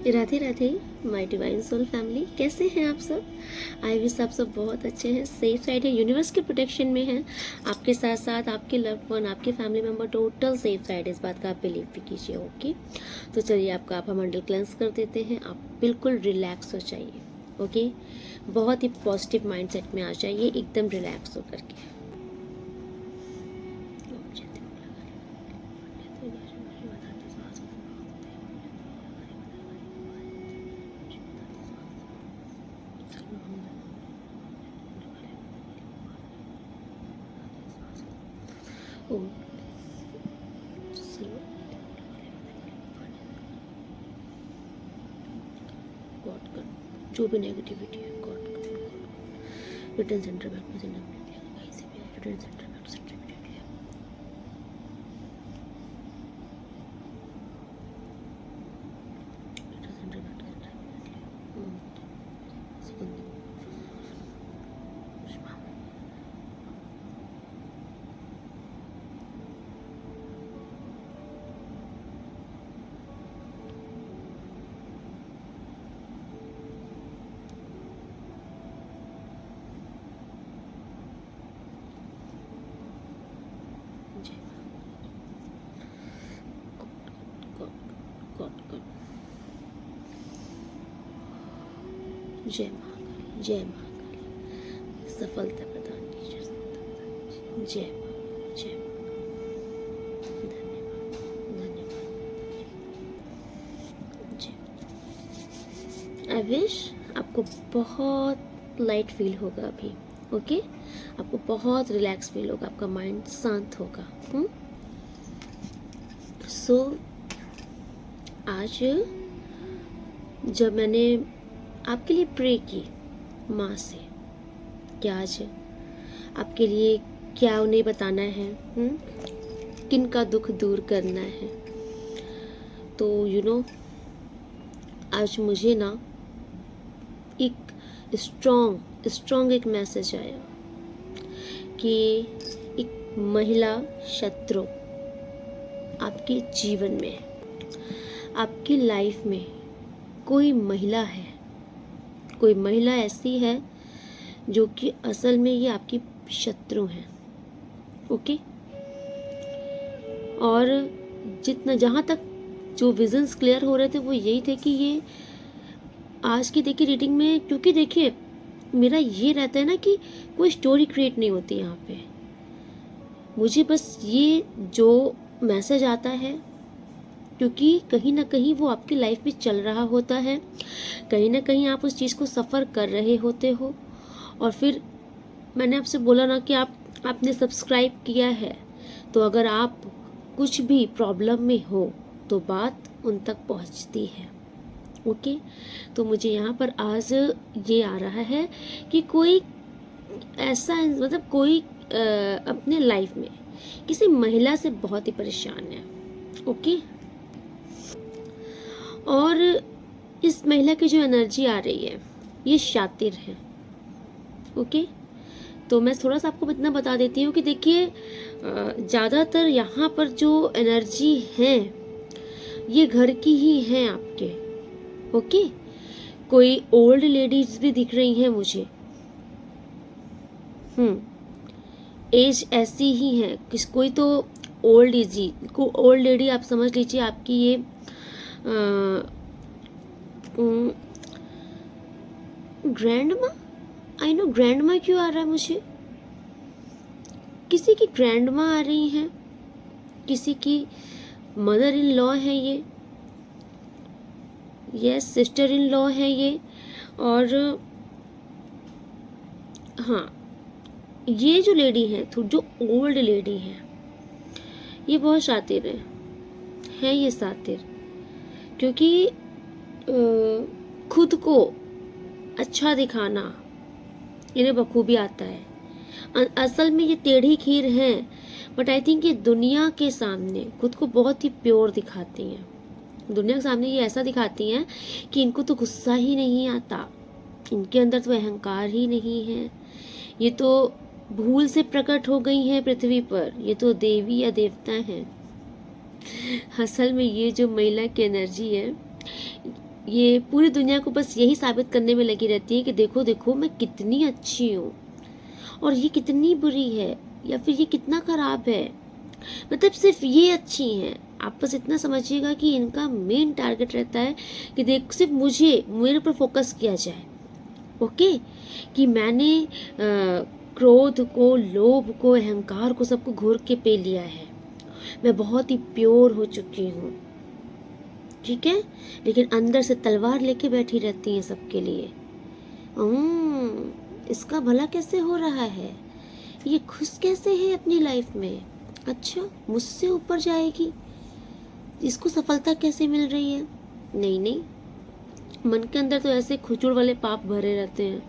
Radhe Radhe my divine soul family, कैसे हैं आप सब। आई विश आप सब बहुत अच्छे हैं, सेफ साइड है, यूनिवर्स के प्रोटेक्शन में हैं। आपके साथ साथ आपके लव्ड वन, आपके family member total safe side, इस बात का आप बिलीव भी कीजिए। ओके, तो चलिए आपका आप मंडल क्लेंस कर देते हैं। आप बिल्कुल रिलैक्स हो जाइए। ओके, बहुत ही पॉजिटिव माइंडसेट में आ जाइए, एकदम रिलैक्स होकर के। ओम गॉड कर, जो भी नेगेटिविटी है गॉड कर, रिटर्न सेंटर बैक में सेंटर कहीं से भी return centre back to centre immediately. Return centre back to centre immediately. Second जय महाकाली, जय महाकाली, सफलता प्रदान कीजिए, जय मां, जय मां। धन्यवाद, धन्यवाद, जय। आई विश आपको बहुत लाइट फील होगा अभी। ओके, आपको बहुत रिलैक्स फील होगा, आपका माइंड शांत होगा। सो आज जब मैंने आपके लिए प्रे की माँ से कि आज आपके लिए क्या उन्हें बताना है, किन का दुख दूर करना है, तो आज मुझे ना एक स्ट्रॉन्ग एक मैसेज आया कि एक महिला शत्रु आपके जीवन में, आपकी लाइफ में कोई महिला है, कोई महिला ऐसी है जो कि असल में ये आपकी शत्रु हैं। ओके, और जितना जहाँ तक जो विजन्स क्लियर हो रहे थे वो यही थे कि ये आज की देखिए रीडिंग में, क्योंकि देखिए मेरा ये रहता है ना कि कोई स्टोरी क्रिएट नहीं होती यहाँ पे, मुझे बस ये जो मैसेज आता है क्योंकि कहीं ना कहीं वो आपकी लाइफ में चल रहा होता है, कहीं ना कहीं आप उस चीज़ को सफ़र कर रहे होते हो। और फिर मैंने आपसे बोला ना कि आपने सब्सक्राइब किया है, तो अगर आप कुछ भी प्रॉब्लम में हो तो बात उन तक पहुंचती है। ओके, तो मुझे यहाँ पर आज ये आ रहा है कि कोई ऐसा मतलब कोई अपने लाइफ में किसी महिला से बहुत ही परेशान है। ओके, और इस महिला की जो एनर्जी आ रही है ये शातिर है। ओके, तो मैं थोड़ा सा आपको इतना बता देती हूँ कि देखिए ज़्यादातर यहाँ पर जो एनर्जी है ये घर की ही हैं आपके। ओके, कोई ओल्ड लेडीज भी दिख रही हैं मुझे। एज ऐसी ही है, कोई तो ओल्ड एजी को ओल्ड लेडी आप समझ लीजिए, आपकी ये ग्रैंड माँ, आई नो ग्रैंड माँ क्यों आ रहा है मुझे, किसी की ग्रैंड माँ आ रही हैं, किसी की मदर इन लॉ है ये, यस सिस्टर इन लॉ है ये। और हाँ, ये जो लेडी है, जो ओल्ड लेडी है, ये बहुत शातिर है ये शातिर, क्योंकि खुद को अच्छा दिखाना इन्हें बखूबी आता है। असल में ये टेढ़ी खीर हैं, बट आई थिंक ये दुनिया के सामने खुद को बहुत ही प्योर दिखाती हैं। दुनिया के सामने ये ऐसा दिखाती हैं कि इनको तो गुस्सा ही नहीं आता, इनके अंदर तो अहंकार ही नहीं है, ये तो भूल से प्रकट हो गई हैं पृथ्वी पर, ये तो देवी या देवता हैं। असल में ये जो महिला की एनर्जी है ये पूरी दुनिया को बस यही साबित करने में लगी रहती है कि देखो देखो मैं कितनी अच्छी हूँ और ये कितनी बुरी है या फिर ये कितना खराब है। मतलब सिर्फ ये अच्छी हैं। आप बस इतना समझिएगा कि इनका मेन टारगेट रहता है कि देख सिर्फ मेरे पर फोकस किया जाए। ओके, कि मैंने क्रोध को, लोभ को, अहंकार को, सबको घोर के पी लिया है। मैं बहुत ही प्योर हो चुकी हूँ, ठीक है। लेकिन अंदर से तलवार लेके बैठी रहती हैं सबके लिए। इसका भला कैसे हो रहा है, ये खुश कैसे है अपनी लाइफ में, अच्छा मुझसे ऊपर जाएगी, इसको सफलता कैसे मिल रही है। नहीं नहीं, मन के अंदर तो ऐसे खुचुड़ वाले पाप भरे रहते हैं,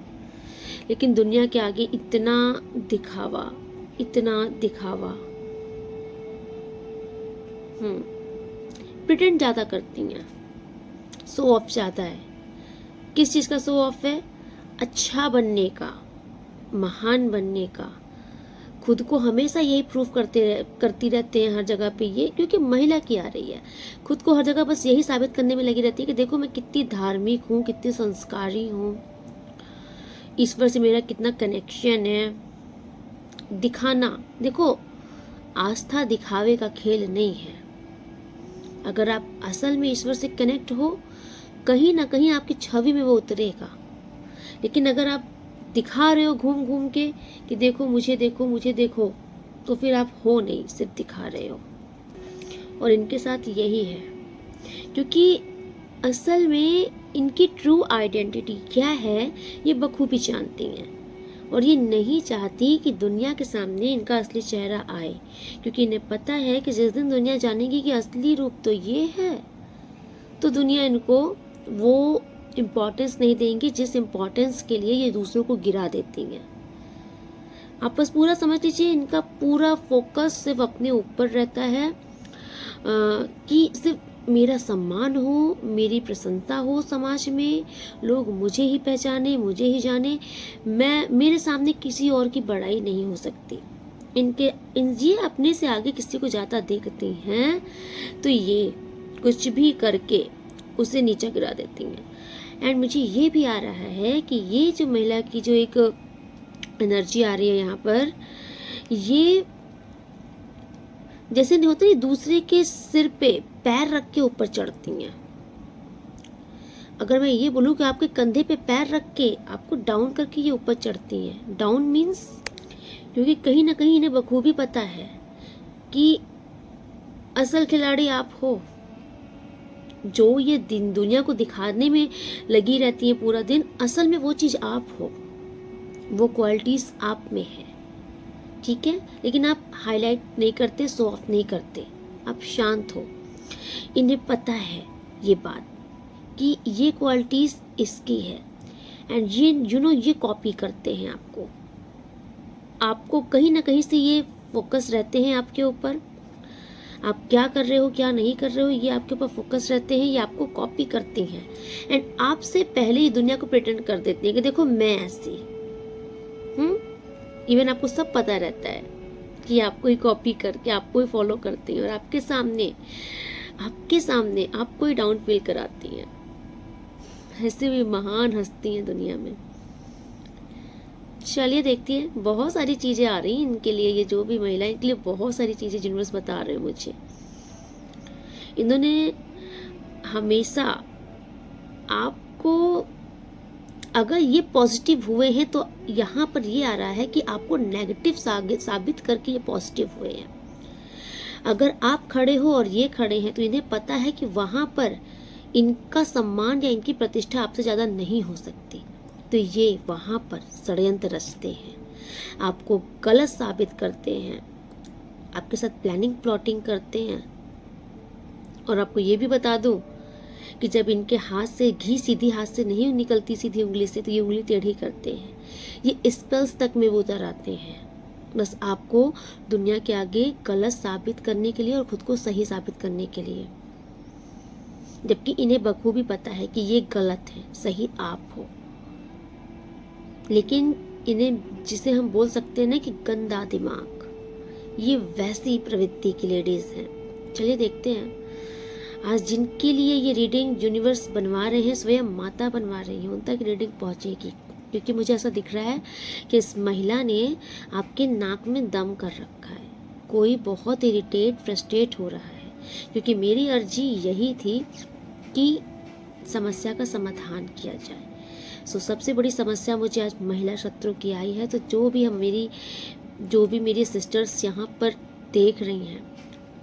लेकिन दुनिया के आगे इतना दिखावा, इतना दिखावा। प्रिटेंड ज्यादा करती हैं, शो ऑफ ज्यादा है। किस चीज का शो ऑफ है? अच्छा बनने का, महान बनने का। खुद को हमेशा यही प्रूव करती रहते हैं हर जगह पे ये, क्योंकि महिला की आ रही है। खुद को हर जगह बस यही साबित करने में लगी रहती है कि देखो मैं कितनी धार्मिक हूँ, कितनी संस्कारी हूँ, ईश्वर से मेरा कितना कनेक्शन है। दिखाना, देखो आस्था दिखावे का खेल नहीं है। अगर आप असल में ईश्वर से कनेक्ट हो, कहीं ना कहीं आपकी छवि में वो उतरेगा। लेकिन अगर आप दिखा रहे हो घूम घूम के कि देखो मुझे, देखो मुझे, देखो, तो फिर आप हो नहीं, सिर्फ दिखा रहे हो। और इनके साथ यही है, क्योंकि असल में इनकी ट्रू आइडेंटिटी क्या है ये बखूबी जानती हैं, और ये नहीं चाहती कि दुनिया के सामने इनका असली चेहरा आए, क्योंकि इन्हें पता है कि जिस दिन दुनिया जानेगी कि असली रूप तो ये है, तो दुनिया इनको वो इम्पोर्टेंस नहीं देंगी जिस इम्पोर्टेंस के लिए ये दूसरों को गिरा देती हैं। आप बस पूरा समझ लीजिए, इनका पूरा फोकस सिर्फ अपने ऊपर रहता है, कि सिर्फ मेरा सम्मान हो, मेरी प्रसन्नता हो समाज में, लोग मुझे ही पहचाने, मुझे ही जाने, मेरे सामने किसी और की बड़ाई नहीं हो सकती। ये अपने से आगे किसी को जाता देखती हैं तो ये कुछ भी करके उसे नीचा गिरा देती हैं। एंड मुझे ये भी आ रहा है कि ये जो महिला की जो एक एनर्जी आ रही है यहाँ पर, ये जैसे नहीं होता, दूसरे के सिर पे पैर रख के ऊपर चढ़ती हैं। अगर मैं ये बोलूँ कि आपके कंधे पे पैर रख के आपको डाउन करके ये ऊपर चढ़ती हैं, डाउन मीन्स, क्योंकि कहीं ना कहीं इन्हें बखूबी पता है कि असल खिलाड़ी आप हो। जो ये दुनिया को दिखाने में लगी रहती है पूरा दिन, असल में वो चीज आप हो, वो क्वालिटीज आप में है, ठीक है। लेकिन आप हाईलाइट नहीं करते, शो ऑफ नहीं करते, आप शांत हो। इन्हें पता है ये बात कि ये क्वालिटीज इसकी है, एंड ये ये कॉपी करते हैं आपको कहीं ना कहीं से ये फोकस रहते हैं आपके ऊपर। आप क्या कर रहे हो, क्या नहीं कर रहे हो, ये आपके ऊपर फोकस रहते हैं, ये आपको कॉपी करती हैं, एंड आपसे पहले ही दुनिया को प्रिटेंड कर देती है कि देखो मैं ऐसी। इवन आपको सब पता रहता है कि आपको ही कॉपी करके आपको ही फॉलो करती हैं, और आपके सामने आपको ही डाउन फील कराती हैं। ऐसे भी महान हस्ती हैं दुनिया में। चलिए देखती है, बहुत सारी चीजें आ रही हैं इनके लिए, ये जो भी महिला, इनके लिए बहुत सारी चीजें यूनिवर्स बता रहे हैं मुझे। इन्होंने हमेशा आपको, अगर ये पॉजिटिव हुए हैं तो यहाँ पर ये आ रहा है कि आपको नेगेटिव साबित करके ये पॉजिटिव हुए हैं। अगर आप खड़े हो और ये खड़े हैं तो इन्हें पता है कि वहां पर इनका सम्मान या इनकी प्रतिष्ठा आपसे ज्यादा नहीं हो सकती, तो ये वहां पर षड्यंत्र रचते हैं, आपको गलत साबित करते हैं, आपके साथ प्लानिंग प्लॉटिंग करते हैं। और आपको ये भी बता दूं कि जब इनके हाथ से घी सीधी हाथ से नहीं निकलती सीधी उंगली से, तो ये उंगली टेढ़ी करते हैं, ये स्पेल्स तक में वो उतर आते हैं, बस आपको दुनिया के आगे गलत साबित करने के लिए और खुद को सही साबित करने के लिए। जबकि इन्हें बखूबी पता है कि ये गलत है, सही आप हो। लेकिन इन्हें, जिसे हम बोल सकते हैं ना कि गंदा दिमाग, ये वैसी प्रवृत्ति की लेडीज हैं। चलिए देखते हैं आज जिनके लिए ये रीडिंग यूनिवर्स बनवा रहे हैं, स्वयं माता बनवा रही है, उन तक रीडिंग पहुंचेगी। क्योंकि मुझे ऐसा दिख रहा है कि इस महिला ने आपके नाक में दम कर रखा है। कोई बहुत इरिटेट फ्रस्ट्रेट हो रहा है, क्योंकि मेरी अर्जी यही थी कि समस्या का समाधान किया जाए। सो सबसे बड़ी समस्या मुझे आज महिला शत्रु की आई है। तो जो भी मेरी सिस्टर्स यहाँ पर देख रही हैं,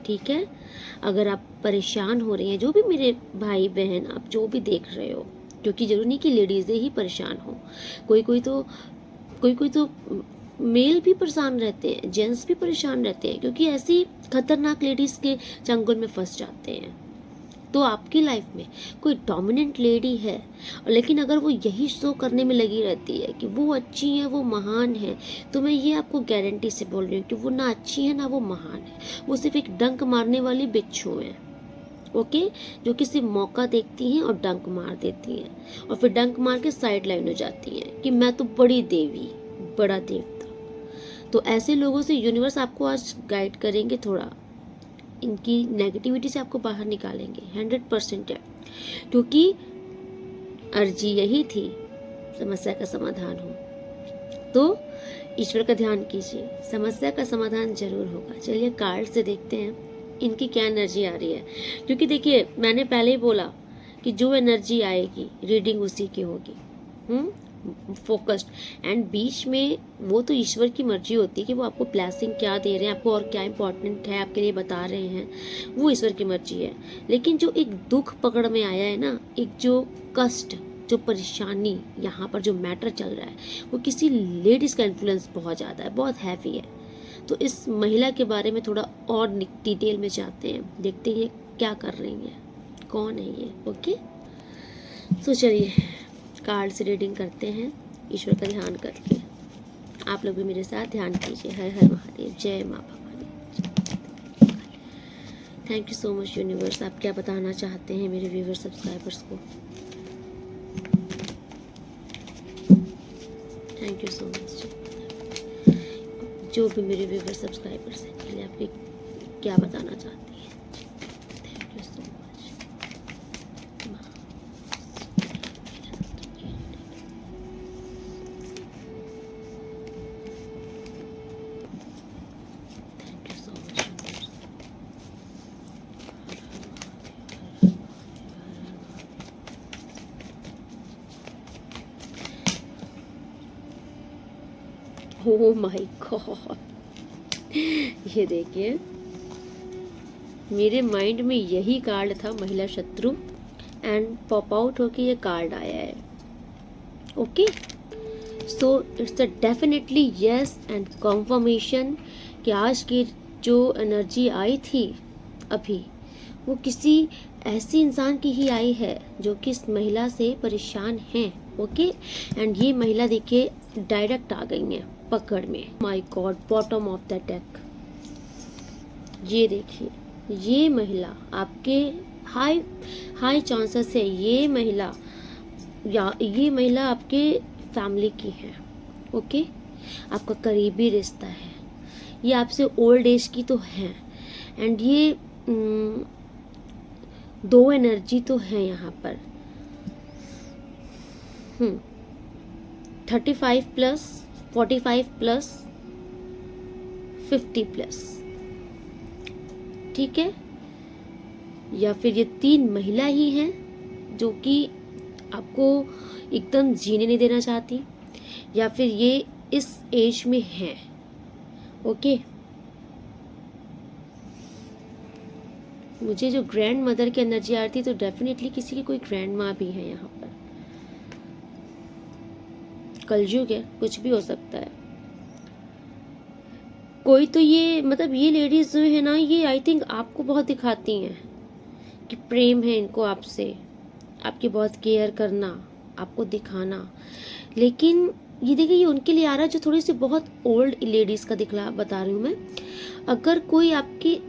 ठीक है, अगर आप परेशान हो रही हैं, जो भी मेरे भाई बहन आप जो भी देख रहे हो, क्योंकि जरूरी नहीं कि लेडीज़ें ही परेशान हो, कोई कोई तो मेल भी परेशान रहते हैं, जेंट्स भी परेशान रहते हैं, क्योंकि ऐसी खतरनाक लेडीज़ के चंगुल में फंस जाते हैं। तो आपकी लाइफ में कोई डोमिनेंट लेडी है, लेकिन अगर वो यही शो करने में लगी रहती है कि वो अच्छी है, वो महान है, तो मैं ये आपको गारंटी से बोल रही हूँ कि वो ना अच्छी है ना वो महान है। वो सिर्फ एक डंक मारने वाली बिच्छू है, ओके, जो कि सिर्फ मौका देखती हैं और डंक मार देती हैं, और फिर डंक मार के साइड लाइन हो जाती हैं कि मैं तो बड़ी देवी, बड़ा देवता। तो ऐसे लोगों से यूनिवर्स आपको आज गाइड करेंगे, थोड़ा इनकी नेगेटिविटी से आपको बाहर निकालेंगे, 100% है। क्योंकि अर्जी यही थी, समस्या का समाधान हो। तो ईश्वर का ध्यान कीजिए, समस्या का समाधान जरूर होगा। चलिए कार्ड से देखते हैं इनकी क्या एनर्जी आ रही है। क्योंकि देखिए, मैंने पहले ही बोला कि जो एनर्जी आएगी रीडिंग उसी की होगी, फोकस्ड। एंड बीच में वो तो ईश्वर की मर्जी होती है कि वो आपको ब्लेसिंग क्या दे रहे हैं, आपको और क्या इंपॉर्टेंट है आपके लिए बता रहे हैं, वो ईश्वर की मर्जी है। लेकिन जो एक दुख पकड़ में आया है ना, एक जो कष्ट, जो परेशानी यहाँ पर जो मैटर चल रहा है, वो किसी लेडीज़ का इन्फ्लुएंस बहुत ज़्यादा है, बहुत हैवी है। तो इस महिला के बारे में थोड़ा और डिटेल में जाते हैं, देखते हैं क्या कर रही है, कौन है ये। ओके, तो चलिए कार्ड से रीडिंग करते हैं ईश्वर का ध्यान करके। आप लोग भी मेरे साथ ध्यान कीजिए। हर हर महादेव, जय माँ Bhavani. Thank you so much universe. आप क्या बताना चाहते हैं मेरे व्यूअर सब्सक्राइबर्स को? Thank you so much. जो भी मेरे व्यूअर सब्सक्राइबर्स हैं, पहले आप क्या बताना चाहती हैं? Thank you so much. Oh my God, ये देखिए, मेरे माइंड में यही कार्ड था, महिला शत्रु, एंड पॉप आउट होके ये कार्ड आया है। Okay, so it's a definitely yes and confirmation कि आज की जो एनर्जी आई थी अभी, वो किसी ऐसी इंसान की ही आई है जो कि इस महिला से परेशान है। ओके, एंड ये महिला देखिए डायरेक्ट आ गई है पकड़ में। My God, bottom of the deck. ये देखिए, ये महिला आपके हाई चांसेस है, ये महिला आपके फैमिली की है। ओके, आपका करीबी रिश्ता है, ये आपसे ओल्ड एज की तो है। एंड ये दो एनर्जी तो है यहाँ पर, 35 प्लस 45 प्लस 50 प्लस, ठीक है। या फिर ये तीन महिला ही हैं जो कि आपको एकदम जीने नहीं देना चाहती, या फिर ये इस एज में हैं। ओके, मुझे जो ग्रैंड मदर की एनर्जी आ रही थी, तो डेफिनेटली किसी की कोई ग्रैंड माँ भी है यहाँ पर। कलयुग है, कुछ भी हो सकता है। कोई तो ये मतलब ये लेडीज जो है ना, ये आई थिंक आपको बहुत दिखाती हैं कि प्रेम है इनको आपसे, आपकी बहुत केयर करना, आपको दिखाना। लेकिन ये देखिए, ये उनके लिए आ रहा है जो थोड़ी सी बहुत ओल्ड लेडीज का बता रही हूँ मैं। अगर कोई आपकी,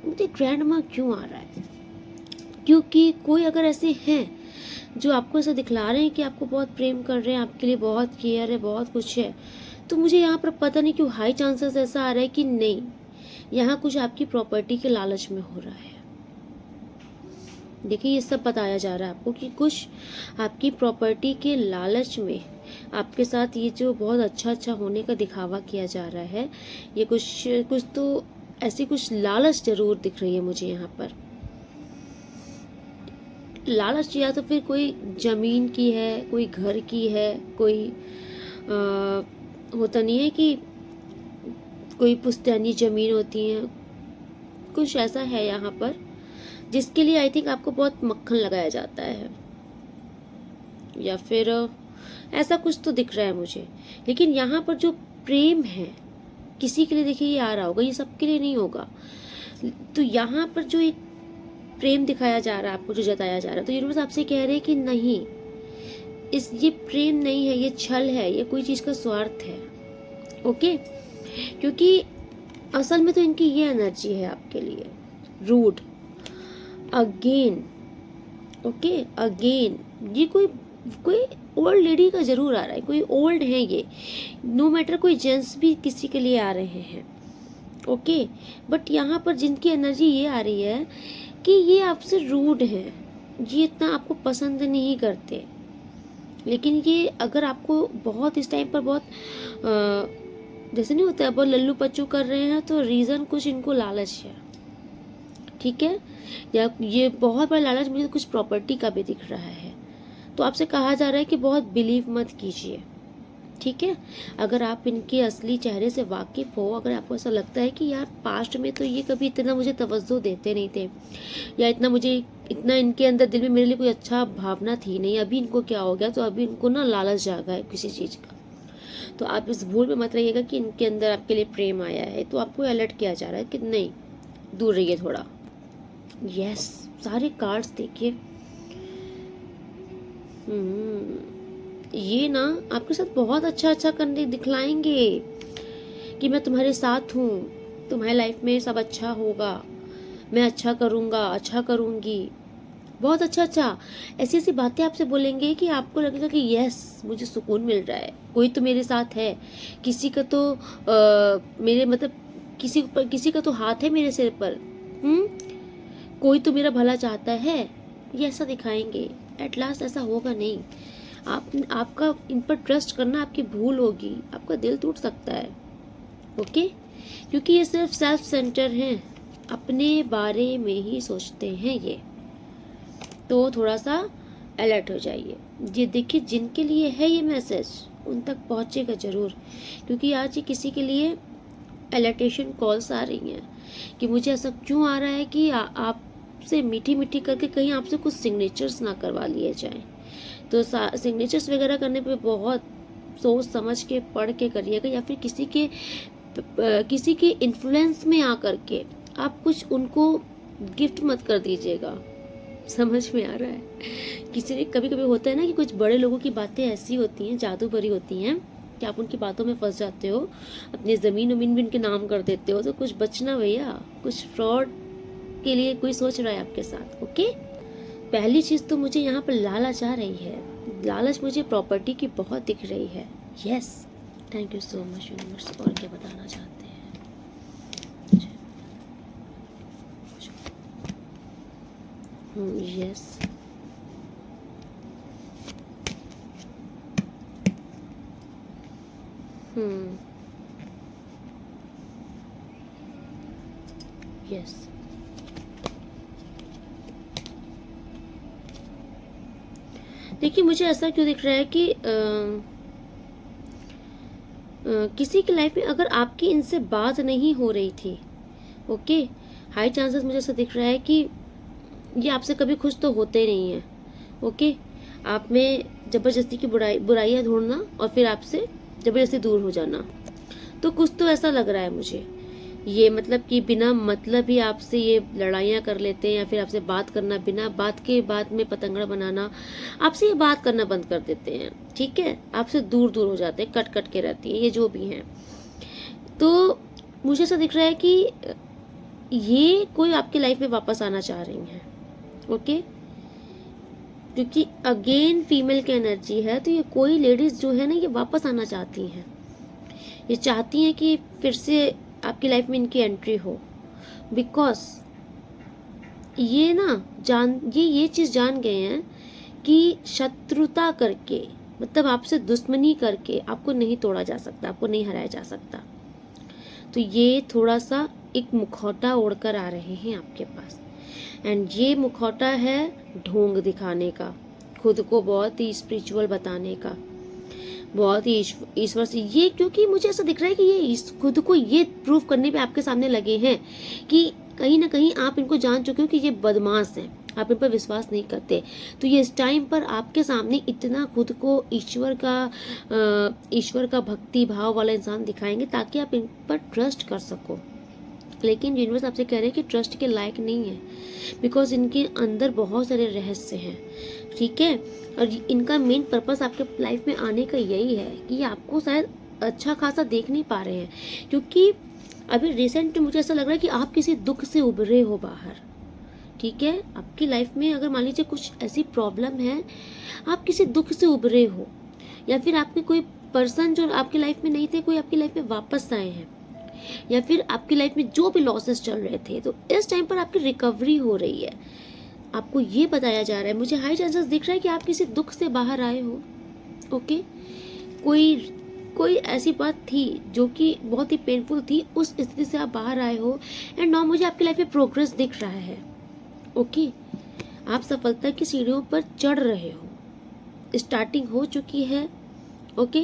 मुझे ग्रैंड माँ क्यों आ रहा है, क्योंकि कोई अगर ऐसे हैं जो आपको ऐसा दिखला रहे हैं कि आपको बहुत प्रेम कर रहे हैं, आपके लिए बहुत केयर है, बहुत कुछ है, तो मुझे यहाँ पर पता नहीं क्यों हाई चांसेस ऐसा आ रहा है कि नहीं, यहाँ कुछ आपकी प्रॉपर्टी के लालच में हो रहा है। देखिए ये सब बताया जा रहा है आपको कि कुछ आपकी प्रॉपर्टी के लालच में आपके साथ ये जो बहुत अच्छा अच्छा होने का दिखावा किया जा रहा है, ये कुछ कुछ तो ऐसी कुछ लालच जरूर दिख रही है मुझे यहाँ पर। लालच या तो फिर कोई जमीन की है, कोई घर की है, कोई होता नहीं है कि कोई पुश्तैनी जमीन होती है, कुछ ऐसा है यहाँ पर जिसके लिए आई थिंक आपको बहुत मक्खन लगाया जाता है, या फिर ऐसा कुछ तो दिख रहा है मुझे। लेकिन यहाँ पर जो प्रेम है किसी के लिए, देखिए ये आ रहा होगा, ये सबके लिए नहीं होगा। तो यहाँ पर जो एक प्रेम दिखाया जा रहा है आपको, जो जताया जा रहा है, तो यूनिवर्स आपसे कह रहे हैं कि नहीं, ये प्रेम नहीं है, ये छल है, ये कोई चीज़ का स्वार्थ है। ओके, क्योंकि असल में तो इनकी ये एनर्जी है आपके लिए, रूड, अगेन, ओके, अगेन। ये कोई ओल्ड लेडी का जरूर आ रहा है, कोई ओल्ड है ये, नो मैटर, कोई जेंट्स भी किसी के लिए आ रहे हैं। ओके, बट यहाँ पर जिनकी एनर्जी ये आ रही है कि ये आपसे रूड है, ये इतना आपको पसंद नहीं करते। लेकिन ये अगर आपको बहुत इस टाइम पर बहुत जैसे नहीं होता है, बहुत लल्लू पच्चू कर रहे हैं, तो रीज़न कुछ इनको लालच है, ठीक है, या ये बहुत बड़ा लालच मुझे कुछ प्रॉपर्टी का भी दिख रहा है। तो आपसे कहा जा रहा है कि बहुत बिलीव मत कीजिए, ठीक है। अगर आप इनके असली चेहरे से वाकिफ हो, अगर आपको ऐसा लगता है कि यार पास्ट में तो ये कभी इतना मुझे तवज्जो देते नहीं थे, या इतना इनके अंदर दिल में मेरे लिए कोई अच्छा भावना थी नहीं, अभी इनको क्या हो गया, तो अभी इनको ना लालच जागा है किसी चीज़ का। तो आप इस भूल में मत रहिएगा कि इनके अंदर आपके लिए प्रेम आया है, तो आपको अलर्ट किया जा रहा है कि नहीं, दूर रहिए थोड़ा। यस, सारे कार्ड्स देखिए, ये ना आपके साथ बहुत अच्छा अच्छा करने दिखलाएंगे कि मैं तुम्हारे साथ हूँ, तुम्हारे लाइफ में सब अच्छा होगा, मैं अच्छा करूँगा, अच्छा करूँगी, बहुत अच्छा अच्छा ऐसी ऐसी बातें आपसे बोलेंगे कि आपको लगेगा कि यस, मुझे सुकून मिल रहा है, कोई तो मेरे साथ है, किसी का तो मेरे मतलब किसी का तो हाथ है मेरे सिर पर, कोई तो मेरा भला चाहता है, ये ऐसा दिखाएंगे। एट लास्ट ऐसा होगा नहीं, आपका इन पर ट्रस्ट करना आपकी भूल होगी, आपका दिल टूट सकता है। ओके, क्योंकि ये सिर्फ सेल्फ सेंटर हैं, अपने बारे में ही सोचते हैं ये, तो थोड़ा सा अलर्ट हो जाइए। ये देखिए जिनके लिए है ये मैसेज, उन तक पहुंचेगा जरूर, क्योंकि आज ये किसी के लिए अलर्टेशन कॉल्स आ रही हैं कि मुझे ऐसा क्यों आ रहा है कि आपसे मीठी मीठी करके कहीं आपसे कुछ सिग्नेचर्स ना करवा लिए जाएं। तो सिग्नेचर्स वगैरह करने पे बहुत सोच समझ के पढ़ के करिएगा, या फिर किसी के इन्फ्लुएंस में आकर के आप कुछ उनको गिफ्ट मत कर दीजिएगा। समझ में आ रहा है? किसी ने कभी कभी होता है ना कि कुछ बड़े लोगों की बातें ऐसी होती हैं, जादू भरी होती हैं कि आप उनकी बातों में फंस जाते हो, अपनी ज़मीन उमीन भी उनके नाम कर देते हो। तो कुछ बचना भैया, कुछ फ्रॉड के लिए कोई सोच रहा है आपके साथ। ओके, पहली चीज़ तो मुझे यहाँ पर लालच आ रही है, लालच मुझे प्रॉपर्टी की बहुत दिख रही है। Yes, thank you so much universe. और क्या बताना चाहते हैं? यस, यस, देखिए मुझे ऐसा क्यों दिख रहा है कि किसी की लाइफ में अगर आपकी इनसे बात नहीं हो रही थी, ओके, हाई चांसेस मुझे ऐसा दिख रहा है कि ये आपसे कभी खुश तो होते नहीं हैं। ओके, आप में ज़बरदस्ती की बुराइयाँ ढूंढना और फिर आपसे ज़बरदस्ती दूर हो जाना, तो कुछ तो ऐसा लग रहा है मुझे। ये मतलब कि बिना मतलब ही आपसे ये लड़ाइयाँ कर लेते हैं, या फिर आपसे बात करना, बिना बात के बाद में पतंगड़ा बनाना, आपसे ये बात करना बंद कर देते हैं, ठीक है, आपसे दूर दूर हो जाते हैं, कट कट के रहती है, ये जो भी हैं। तो मुझे ऐसा दिख रहा है कि ये कोई आपकी लाइफ में वापस आना चाह रही हैं। ओके, क्योंकि अगेन फीमेल की एनर्जी है, तो ये कोई लेडीज जो है ना, ये वापस आना चाहती हैं, ये चाहती हैं कि फिर से आपकी लाइफ में इनकी एंट्री हो, बिकॉज ये ना ये चीज़ जान गए हैं कि शत्रुता करके, मतलब आपसे दुश्मनी करके आपको नहीं तोड़ा जा सकता, आपको नहीं हराया जा सकता। तो ये थोड़ा सा एक मुखौटा ओढ़कर आ रहे हैं आपके पास, एंड ये मुखौटा है ढोंग दिखाने का, खुद को बहुत ही स्पिरिचुअल बताने का, बहुत ही ईश्वर से ये, क्योंकि मुझे ऐसा दिख रहा है कि ये खुद को ये प्रूव करने पे आपके सामने लगे हैं कि कहीं ना कहीं आप इनको जान चुके हो कि ये बदमाश हैं, आप इन पर विश्वास नहीं करते। तो ये इस टाइम पर आपके सामने इतना खुद को ईश्वर का भक्ति भाव वाला इंसान दिखाएंगे ताकि आप इन पर ट्रस्ट कर सको। लेकिन यूनिवर्स आपसे कह रहे हैं कि ट्रस्ट के लायक नहीं है, बिकॉज इनके अंदर बहुत सारे रहस्य हैं, ठीक है। और इनका मेन पर्पस आपके लाइफ में आने का यही है कि आपको शायद अच्छा खासा देख नहीं पा रहे हैं, क्योंकि अभी रिसेंट मुझे ऐसा लग रहा है कि आप किसी दुख से उभरे हो बाहर, ठीक है। आपकी लाइफ में अगर मान लीजिए कुछ ऐसी प्रॉब्लम है, आप किसी दुख से उभरे हो, या फिर आपके कोई पर्सन जो आपकी लाइफ में नहीं थे, कोई आपकी लाइफ में वापस आए हैं, या फिर आपकी लाइफ में जो भी लॉसेस चल रहे थे, तो इस टाइम पर आपकी रिकवरी हो रही है। आपको ये बताया जा रहा है, मुझे हाई चांसेस दिख रहा है कि आप किसी दुख से बाहर आए हो, ओके। कोई ऐसी बात थी जो कि बहुत ही पेनफुल थी, उस स्थिति से आप बाहर आए हो, एंड नाउ मुझे आपकी लाइफ में प्रोग्रेस दिख रहा है, ओके। आप सफलता की सीढ़ियों पर चढ़ रहे हो, स्टार्टिंग हो चुकी है, ओके।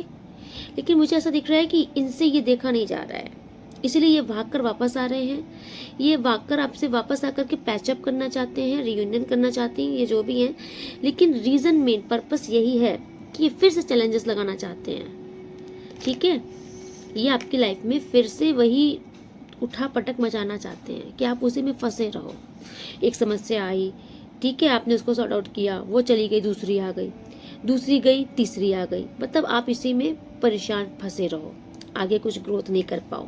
लेकिन मुझे ऐसा दिख रहा है कि इनसे ये देखा नहीं जा रहा है, इसीलिए ये भाग कर वापस आ रहे हैं। ये भाग कर आपसे वापस आकर के पैचअप करना चाहते हैं, रियूनियन करना चाहते हैं, ये जो भी हैं। लेकिन रीज़न मेन पर्पस यही है कि ये फिर से चैलेंजेस लगाना चाहते हैं, ठीक है। ये आपकी लाइफ में फिर से वही उठा पटक मचाना चाहते हैं कि आप उसी में फंसे रहो। एक समस्या आई, ठीक है, आपने उसको सॉर्ट आउट किया, वो चली गई, दूसरी आ गई, दूसरी गई, तीसरी आ गई, मतलब आप इसी में परेशान फंसे रहो, आगे कुछ ग्रोथ नहीं कर पाओ,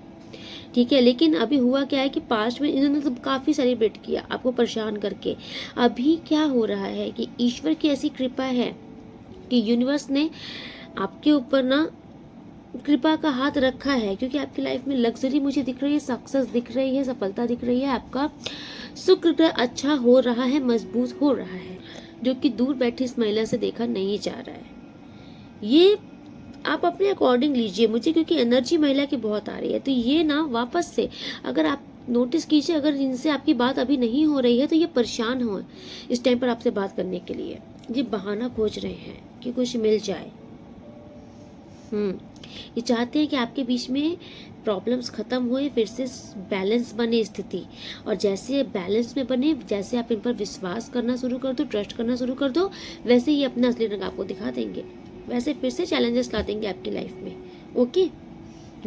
ठीक है। लेकिन अभी हुआ क्या है कि पास्ट में इन्होंने तो काफ़ी सेलिब्रेट किया आपको परेशान करके। अभी क्या हो रहा है कि ईश्वर की ऐसी कृपा है कि यूनिवर्स ने आपके ऊपर ना कृपा का हाथ रखा है, क्योंकि आपकी लाइफ में लग्जरी मुझे दिख रही है, सक्सेस दिख रही है, सफलता दिख रही है, आपका शुक्र ग्रह अच्छा हो रहा है, मजबूत हो रहा है, जो कि दूर बैठी इस महिला से देखा नहीं जा रहा है। ये आप अपने अकॉर्डिंग लीजिए मुझे, क्योंकि एनर्जी महिला की बहुत आ रही है। तो ये ना वापस से, अगर आप नोटिस कीजिए, अगर इनसे आपकी बात अभी नहीं हो रही है तो ये परेशान हो इस टाइम पर आपसे बात करने के लिए, ये बहाना खोज रहे हैं कि कुछ मिल जाए। ये चाहते हैं कि आपके बीच में प्रॉब्लम्स खत्म हुए, फिर से बैलेंस बने स्थिति, और जैसे बैलेंस में बने, जैसे आप इन पर विश्वास करना शुरू कर दो, ट्रस्ट करना शुरू कर दो, वैसे ही अपना असली रंग आपको दिखा देंगे, वैसे फिर से चैलेंजेस ला देंगे आपकी लाइफ में, ओके।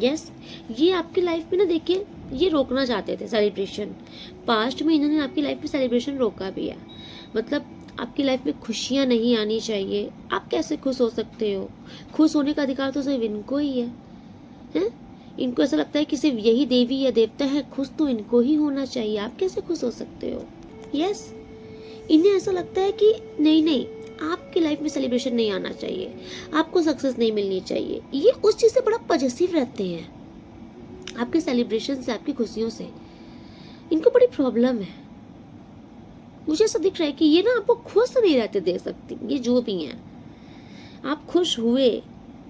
यस, ये आपकी लाइफ में ना, देखिए, ये रोकना चाहते थे सेलिब्रेशन, पास्ट में इन्होंने आपकी लाइफ में सेलिब्रेशन रोका भी है, मतलब आपकी लाइफ में खुशियाँ नहीं आनी चाहिए। आप कैसे खुश हो सकते हो? खुश होने का अधिकार तो सिर्फ इनको ही है, हैं? इनको ऐसा लगता है कि सिर्फ यही देवी या देवता है, खुश तो इनको ही होना चाहिए, आप कैसे खुश हो सकते हो? यस, इन्हें ऐसा लगता है कि नहीं, आपकी लाइफ में सेलिब्रेशन नहीं आना चाहिए, आपको सक्सेस नहीं मिलनी चाहिए। ये उस चीज़ से बड़ा पॉजिटिव रहते हैं, आपके सेलिब्रेशन से, आपकी खुशियों से इनको बड़ी प्रॉब्लम है। मुझे ऐसा दिख रहा है कि ये ना आपको खुश नहीं रहते दे सकती, ये जो भी हैं। आप खुश हुए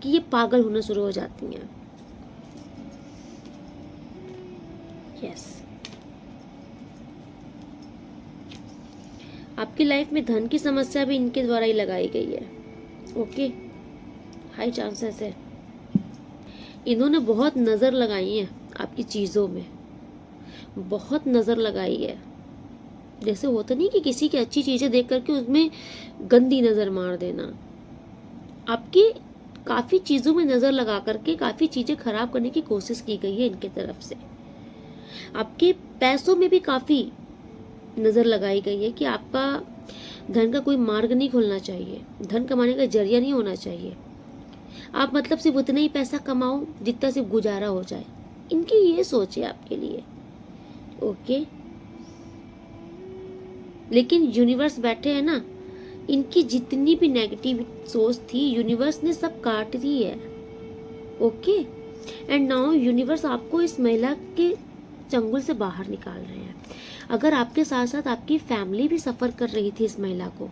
कि ये पागल होना शुरू हो जाती हैं। यस, आपकी लाइफ में धन की समस्या भी इनके द्वारा ही लगाई गई है, ओके, हाई चांसेस है। इन्होंने बहुत नज़र लगाई है आपकी चीज़ों में, बहुत नज़र लगाई है। जैसे होता नहीं कि किसी की अच्छी चीज़ें देख करके उसमें गंदी नज़र मार देना, आपकी काफ़ी चीज़ों में नज़र लगा करके काफ़ी चीज़ें खराब करने की कोशिश की गई है इनके तरफ से। आपके पैसों में भी काफ़ी नज़र लगाई गई है कि आपका धन का कोई मार्ग नहीं खुलना चाहिए, धन कमाने का जरिया नहीं होना चाहिए। आप मतलब सिर्फ उतना ही पैसा कमाओ जितना सिर्फ गुजारा हो जाए, इनकी ये सोच है आपके लिए, ओके। लेकिन यूनिवर्स बैठे हैं ना, इनकी जितनी भी नेगेटिव सोच थी यूनिवर्स ने सब काट दी है, ओके। एंड नाउ यूनिवर्स आपको इस महिला के चंगुल से बाहर निकाल रहे हैं। अगर आपके साथ साथ आपकी फैमिली भी सफ़र कर रही थी इस महिला को,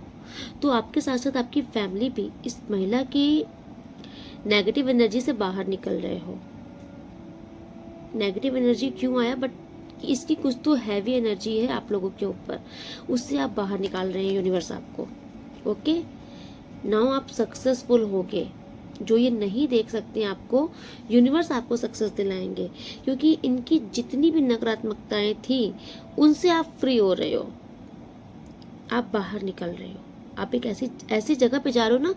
तो आपके साथ साथ आपकी फैमिली भी इस महिला की नेगेटिव एनर्जी से बाहर निकल रहे हो। नेगेटिव एनर्जी क्यों आया, बट इसकी कुछ तो हैवी एनर्जी है आप लोगों के ऊपर, उससे आप बाहर निकाल रहे हैं यूनिवर्स आपको। ओके, नाउ आप सक्सेसफुल होगे। जो ये नहीं देख सकते हैं आपको, यूनिवर्स आपको सक्सेस दिलाएंगे, क्योंकि इनकी जितनी भी नकारात्मकताएं थी उनसे आप फ्री हो रहे हो, आप बाहर निकल रहे हो। आप एक ऐसी ऐसी जगह पे जा रहे हो ना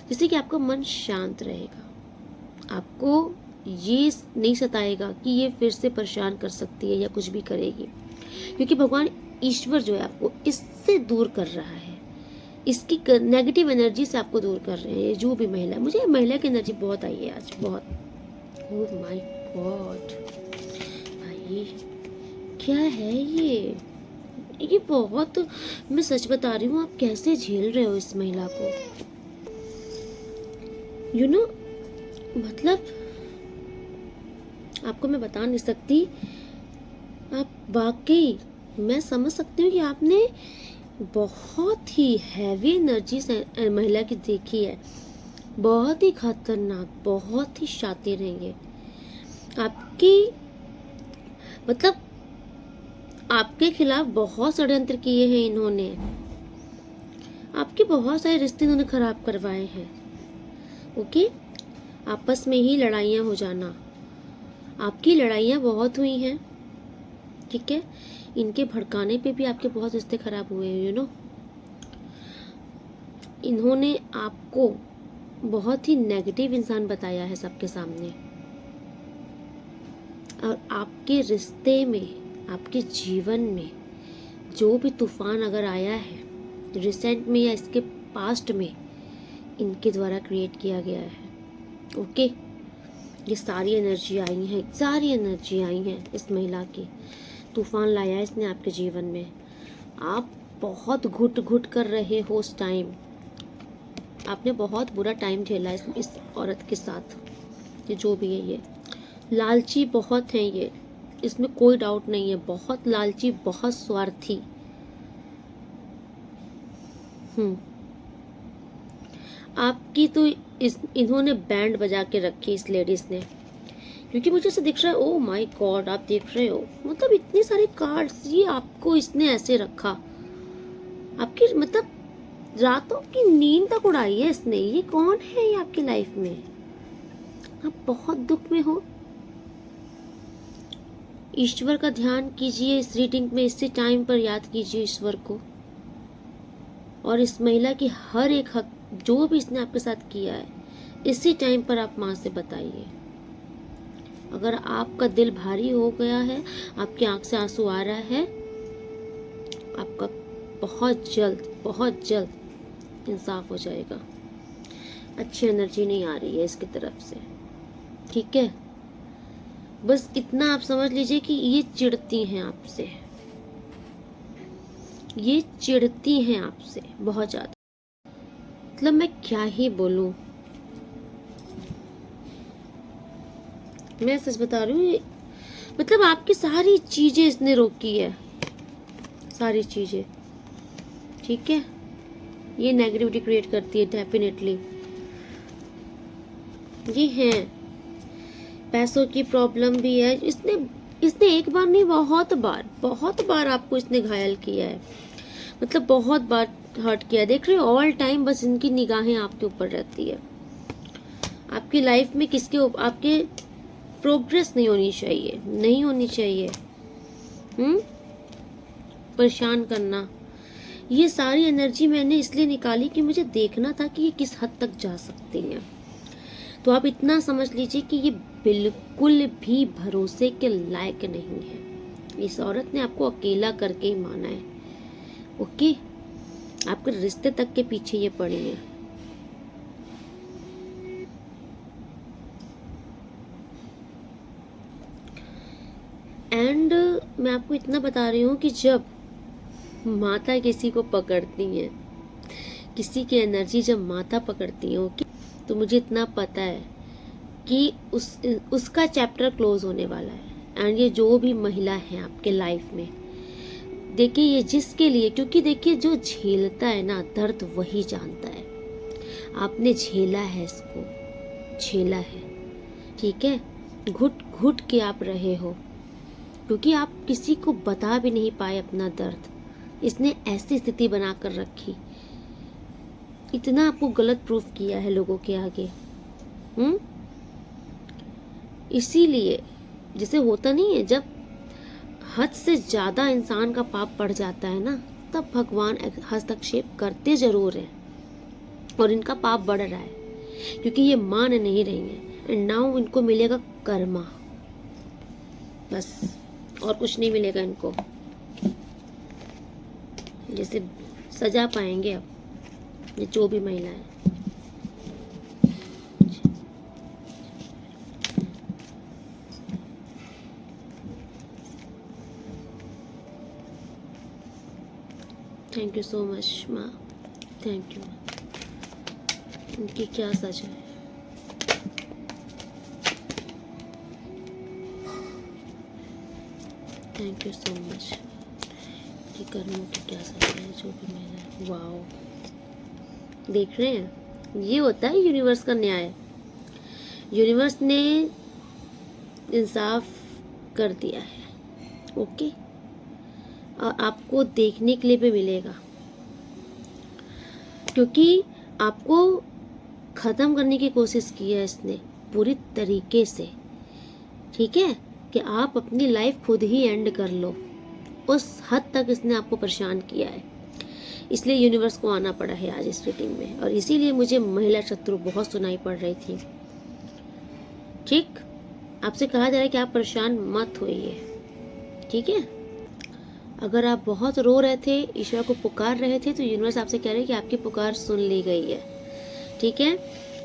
जिससे कि आपका मन शांत रहेगा, आपको ये नहीं सताएगा कि ये फिर से परेशान कर सकती है या कुछ भी करेगी, क्योंकि भगवान ईश्वर जो है आपको इससे दूर कर रहा है, इसकी नेगेटिव एनर्जी से आपको दूर कर रहे हैं। जो भी महिला, मुझे महिला की एनर्जी बहुत आई है आज, बहुत। ओह माय गॉड भाई, क्या है ये बहुत, मैं सच बता रही हूँ, आप कैसे झेल रहे हो इस महिला को, यू नो मतलब आपको मैं बता नहीं सकती। आप वाकई, मैं समझ सकती हूँ कि आपने बहुत ही हैवी एनर्जी से महिला की देखी है, बहुत ही खतरनाक, बहुत ही शातिर है ये आपकी, मतलब आपके खिलाफ बहुत षड्यंत्र किए हैं इन्होंने, आपके बहुत सारे रिश्ते इन्होंने खराब करवाए हैं। ओके, आपस में ही लड़ाइयाँ हो जाना, आपकी लड़ाइयाँ बहुत हुई हैं, ठीक है, इनके भड़काने पे भी आपके बहुत रिश्ते खराब हुए हैं, यू नो। इन्होंने आपको बहुत ही नेगेटिव इंसान बताया है सबके सामने, और आपके रिश्ते में, आपके जीवन में जो भी तूफान अगर आया है रिसेंट में या इसके पास्ट में, इनके द्वारा क्रिएट किया गया है। ओके, ये सारी एनर्जी आई हैं, सारी एनर्जी आई हैं इस महिला की, तूफान लाया है इसने आपके जीवन में। आप बहुत घुट घुट कर रहे हो उस टाइम, आपने बहुत बुरा टाइम झेला इस औरत के साथ। ये जो भी है, ये लालची बहुत हैं ये, इसमें कोई डाउट नहीं है, बहुत लालची, बहुत स्वार्थी। आपकी तो इन्होंने बैंड बजा के रखी इस लेडीज ने, क्योंकि मुझे ऐसे दिख रहा है, ओ माय गॉड, आप देख रहे हो, मतलब इतने सारे कार्ड्स, ये आपको इसने ऐसे रखा, आपकी मतलब रातों की नींद तक उड़ाई है इसने। ये कौन है ये आपकी लाइफ में? आप बहुत दुख में हो, ईश्वर का ध्यान कीजिए इस रीडिंग में, इसी टाइम पर याद कीजिए ईश्वर को, और इस महिला की हर एक हक जो भी इसने आपके साथ किया है, इसी टाइम पर आप माँ से बताइए। अगर आपका दिल भारी हो गया है, आपकी आंख से आंसू आ रहा है, आपका बहुत जल्द इंसाफ हो जाएगा। अच्छी एनर्जी नहीं आ रही है इसकी तरफ से, ठीक है। बस इतना आप समझ लीजिए कि ये चिढ़ती हैं आपसे, ये चिढ़ती हैं आपसे बहुत ज्यादा, मतलब मैं क्या ही बोलूं, मैं सच बता रही हूँ, मतलब आपकी सारी चीजें इसने रोकी है, सारी चीजें, ठीक है। ये नेगेटिविटी क्रिएट करती है डेफिनेटली, ये है, पैसों की प्रॉब्लम भी है, इसने एक बार नहीं, बहुत बार आपको इसने घायल किया है, मतलब बहुत बार हर्ट किया। देख रहे हो, ऑल टाइम बस इनकी निगाहें आपके ऊपर रहती है, आपकी लाइफ में आपके प्रोग्रेस नहीं होनी चाहिए, परेशान करना। ये सारी एनर्जी मैंने इसलिए निकाली कि मुझे देखना था कि ये किस हद तक जा सकती हैं। तो आप इतना समझ लीजिए कि ये बिल्कुल भी भरोसे के लायक नहीं है। इस औरत ने आपको अकेला करके ही माना है, ओके, आपके रिश्ते तक के पीछे ये पड़ी है। एंड मैं आपको इतना बता रही हूँ कि जब माता किसी को पकड़ती है, किसी की एनर्जी जब माता पकड़ती है, ओके, तो मुझे इतना पता है कि उसका चैप्टर क्लोज होने वाला है। एंड ये जो भी महिला है आपके लाइफ में, देखिए ये जिसके लिए, क्योंकि देखिए जो झेलता है ना दर्द वही जानता है। आपने झेला है, इसको झेला है, ठीक है। घुट घुट के आप रहे हो, क्योंकि आप किसी को बता भी नहीं पाए अपना दर्द। इसने ऐसी स्थिति बनाकर रखी, इतना आपको गलत प्रूफ किया है लोगों के आगे। इसीलिए जैसे होता नहीं है, जब हद से ज्यादा इंसान का पाप बढ़ जाता है ना, तब भगवान हस्तक्षेप करते जरूर हैं। और इनका पाप बढ़ रहा है क्योंकि ये मान नहीं रही है। एंड नाउ इनको मिलेगा कर्मा, बस और कुछ नहीं मिलेगा इनको। जैसे सजा पाएंगे अब ये जो भी महिला है। थैंक यू सो मच माँ, थैंक यू। इनकी क्या सजा है? Thank you so much. कि कर्मों की क्या सजा है जो भी मेरा। वाओ, देख रहे हैं, ये होता है यूनिवर्स का न्याय। यूनिवर्स ने इंसाफ कर दिया है, ओके। और आपको देखने के लिए भी मिलेगा, क्योंकि आपको ख़त्म करने की कोशिश की है इसने पूरी तरीके से, ठीक है, कि आप अपनी लाइफ खुद ही एंड कर लो। उस हद तक इसने आपको परेशान किया है, इसलिए यूनिवर्स को आना पड़ा है आज इस रीडिंग में। और इसीलिए मुझे महिला शत्रु बहुत सुनाई पड़ रही थी, ठीक। आपसे कहा जा रहा है कि आप परेशान मत होइए, ठीक है। अगर आप बहुत रो रहे थे, ईश्वर को पुकार रहे थे, तो यूनिवर्स आपसे कह रहे हैं कि आपकी पुकार सुन ली गई है, ठीक है।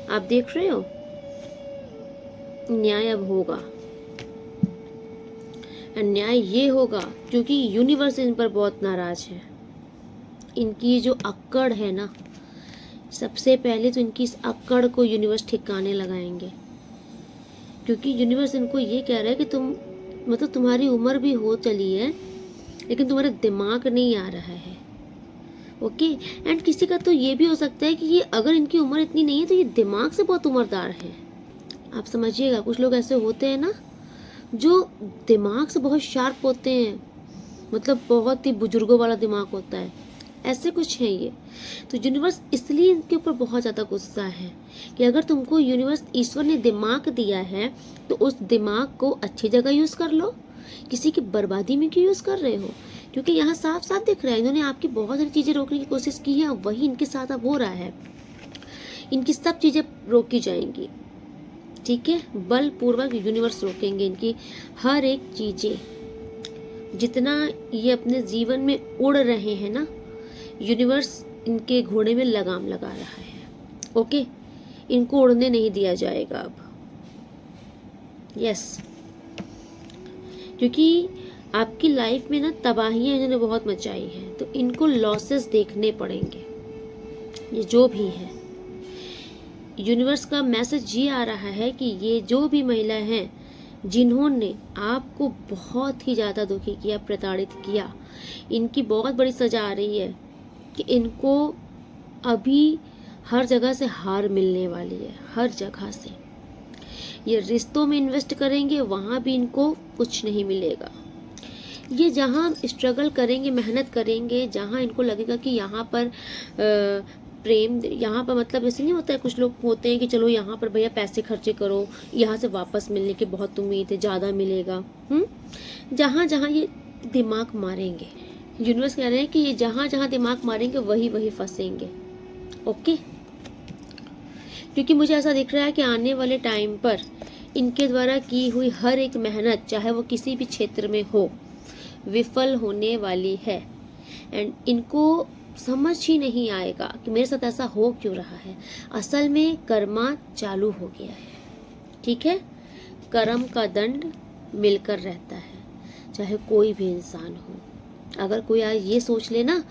आप देख रहे हो, न्याय अब होगा। न्याय ये होगा क्योंकि यूनिवर्स इन पर बहुत नाराज है। इनकी जो अक्कड़ है ना, सबसे पहले तो इनकी इस अक्कड़ को यूनिवर्स ठिकाने लगाएंगे, क्योंकि यूनिवर्स इनको ये कह रहा है कि तुम मतलब तुम्हारी उम्र भी हो चली है, लेकिन तुम्हारा दिमाग नहीं आ रहा है, ओके। एंड किसी का तो ये भी हो सकता है कि ये अगर इनकी उम्र इतनी नहीं है तो ये दिमाग से बहुत उम्रदार है। आप समझिएगा, कुछ लोग ऐसे होते हैं ना जो दिमाग से बहुत शार्प होते हैं, मतलब बहुत ही बुजुर्गों वाला दिमाग होता है, ऐसे कुछ है ये। तो यूनिवर्स इसलिए इनके ऊपर बहुत ज़्यादा गुस्सा है कि अगर तुमको यूनिवर्स ईश्वर ने दिमाग दिया है तो उस दिमाग को अच्छी जगह यूज़ कर लो, किसी की बर्बादी में क्यों यूज़ कर रहे हो। क्योंकि यहाँ साफ साफ दिख रहा है इन्होंने आपकी बहुत सारी चीज़ें रोकने की कोशिश की है, वही इनके साथ अब हो रहा है। इनकी सब चीज़ें रोकी जाएंगी, ठीक है, बलपूर्वक यूनिवर्स रोकेंगे इनकी हर एक चीज़ें। जितना ये अपने जीवन में उड़ रहे हैं ना, यूनिवर्स इनके घोड़े में लगाम लगा रहा है, ओके। इनको उड़ने नहीं दिया जाएगा अब, यस। क्योंकि आपकी लाइफ में ना तबाहियाँ इन्होंने बहुत मचाई हैं, तो इनको लॉसेस देखने पड़ेंगे, ये जो भी है। यूनिवर्स का मैसेज ये आ रहा है कि ये जो भी महिला हैं जिन्होंने आपको बहुत ही ज़्यादा दुखी किया, प्रताड़ित किया, इनकी बहुत बड़ी सजा आ रही है कि इनको अभी हर जगह से हार मिलने वाली है, हर जगह से। ये रिश्तों में इन्वेस्ट करेंगे, वहाँ भी इनको कुछ नहीं मिलेगा। ये जहाँ स्ट्रगल करेंगे, मेहनत करेंगे, जहाँ इनको लगेगा कि यहाँ पर प्रेम, यहाँ पर मतलब ऐसे नहीं होता है, कुछ लोग होते हैं कि चलो यहाँ पर भैया पैसे खर्चे करो, यहाँ से वापस मिलने की बहुत उम्मीद है, ज़्यादा मिलेगा। जहाँ जहाँ ये दिमाग मारेंगे, यूनिवर्स कह रहे हैं कि ये जहाँ जहाँ दिमाग मारेंगे वही वही फंसेंगे, ओके। क्योंकि मुझे ऐसा दिख रहा है कि आने वाले टाइम पर इनके द्वारा की हुई हर एक मेहनत, चाहे वो किसी भी क्षेत्र में हो, विफल होने वाली है। एंड इनको समझ ही नहीं आएगा कि मेरे साथ ऐसा हो क्यों रहा है। असल में कर्मा चालू हो गया है, ठीक है। कर्म का दंड मिलकर रहता है, चाहे कोई भी इंसान हो। अगर कोई आज ये सोच ले ना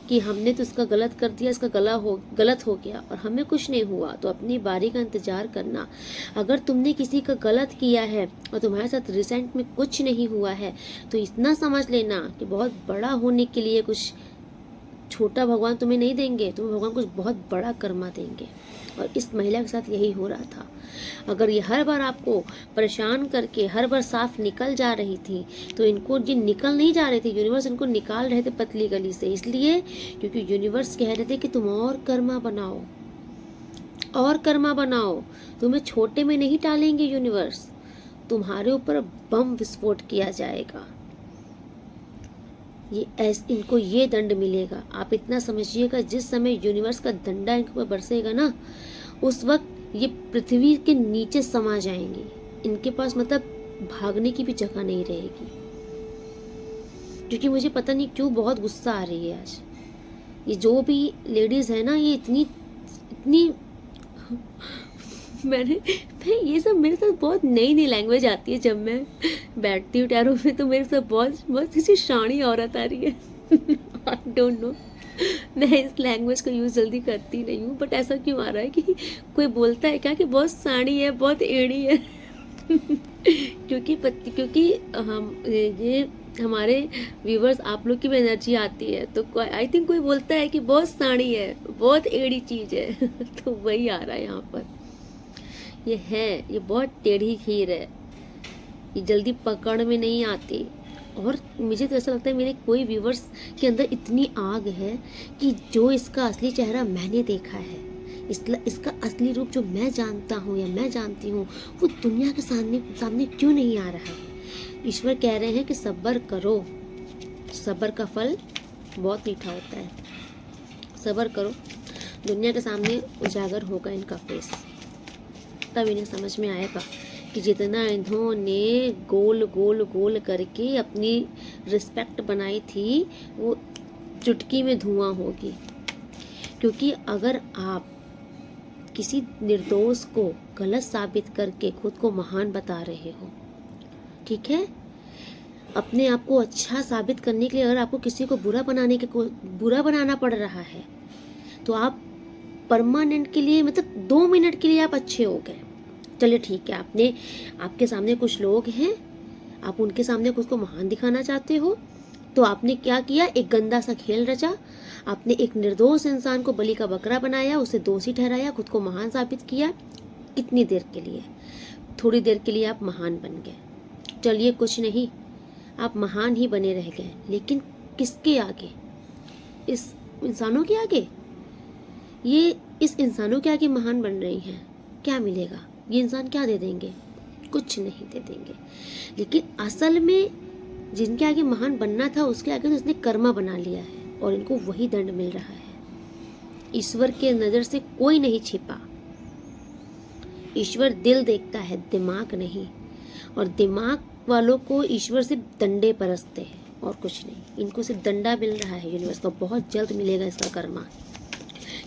कि हमने तो इसका गलत कर दिया, इसका गलत हो गया और हमें कुछ नहीं हुआ, तो अपनी बारी का इंतजार करना। अगर तुमने किसी का गलत किया है और तुम्हारे साथ रिसेंट में कुछ नहीं हुआ है, तो इतना समझ लेना कि बहुत बड़ा होने के लिए कुछ छोटा भगवान तुम्हें नहीं देंगे, तुम्हें भगवान कुछ बहुत बड़ा कर्मा देंगे। और इस महिला के साथ यही हो रहा था। अगर ये हर बार आपको परेशान करके हर बार साफ निकल जा रही थी, तो इनको ये निकल नहीं जा रहे थे, यूनिवर्स इनको निकाल रहे थे पतली गली से। इसलिए क्योंकि यूनिवर्स कह रहे थे कि तुम और कर्मा बनाओ, और कर्मा बनाओ, तुम्हें छोटे में नहीं टालेंगे यूनिवर्स, तुम्हारे ऊपर बम विस्फोट किया जाएगा। इनको ये दंड मिलेगा। आप इतना समझिएगा, जिस समय यूनिवर्स का डंडा इनके ऊपर बरसेगा ना, उस वक्त ये पृथ्वी के नीचे समा जाएंगे। इनके पास मतलब भागने की भी जगह नहीं रहेगी। क्योंकि मुझे पता नहीं क्यों बहुत गुस्सा आ रही है आज। ये जो भी लेडीज है ना, ये इतनी मैं ये सब मेरे साथ बहुत नई नई लैंग्वेज आती है। जब मैं बैठती हूँ टैरो में, तो मेरे साथ बहुत किसी शानी औरत आ रही है। आई डोंट नो, मैं इस लैंग्वेज को यूज़ जल्दी करती नहीं हूँ, बट ऐसा क्यों आ रहा है कि कोई बोलता है क्या कि बहुत साड़ी है, बहुत एड़ी है। क्योंकि हम ये हमारे व्यूवर्स, आप लोग की भी एनर्जी आती है, तो आई थिंक कोई बोलता है कि बहुत साड़ी है, बहुत एड़ी चीज़ है। तो वही आ रहा है यहाँ पर। ये बहुत टेढ़ी खीर है, ये जल्दी पकड़ में नहीं आती। और मुझे तो ऐसा लगता है मेरे कोई व्यूवर्स के अंदर इतनी आग है कि जो इसका असली चेहरा मैंने देखा है, इसका असली रूप जो मैं जानता हूँ या मैं जानती हूँ, वो दुनिया के सामने क्यों नहीं आ रहा है। ईश्वर कह रहे हैं कि सब्र करो, सब्र का फल बहुत मीठा होता है। सब्र करो, दुनिया के सामने उजागर होगा इनका फेस। तब इन्हें समझ में आएगा कि जितना इन्होंने गोल गोल गोल करके अपनी रिस्पेक्ट बनाई थी, वो चुटकी में धुआं होगी। क्योंकि अगर आप किसी निर्दोष को गलत साबित करके खुद को महान बता रहे हो, ठीक है, अपने आप को अच्छा साबित करने के लिए अगर आपको किसी को बुरा बनाना पड़ रहा है, तो आप परमानेंट के लिए, मतलब 2 मिनट के लिए आप अच्छे हो गए। चलिए ठीक है, आपके सामने कुछ लोग हैं, आप उनके सामने खुद को महान दिखाना चाहते हो, तो आपने क्या किया, एक गंदा सा खेल रचा। आपने एक निर्दोष इंसान को बलि का बकरा बनाया, उसे दोषी ठहराया, खुद को महान साबित किया। कितनी देर के लिए? थोड़ी देर के लिए आप महान बन गए। चलिए कुछ नहीं, आप महान ही बने रह गए, लेकिन किसके आगे? इस इंसानों के आगे। ये इस इंसानों के आगे महान बन रही हैं। क्या मिलेगा? ये इंसान क्या दे देंगे? कुछ नहीं दे देंगे। लेकिन असल में जिनके आगे महान बनना था, उसके आगे तो इसने कर्मा बना लिया है, और इनको वही दंड मिल रहा है। ईश्वर के नज़र से कोई नहीं छिपा। ईश्वर दिल देखता है, दिमाग नहीं। और दिमाग वालों को ईश्वर सिर्फ दंडे परसते हैं और कुछ नहीं। इनको सिर्फ दंडा मिल रहा है यूनिवर्स का। बहुत जल्द मिलेगा इसका कर्मा,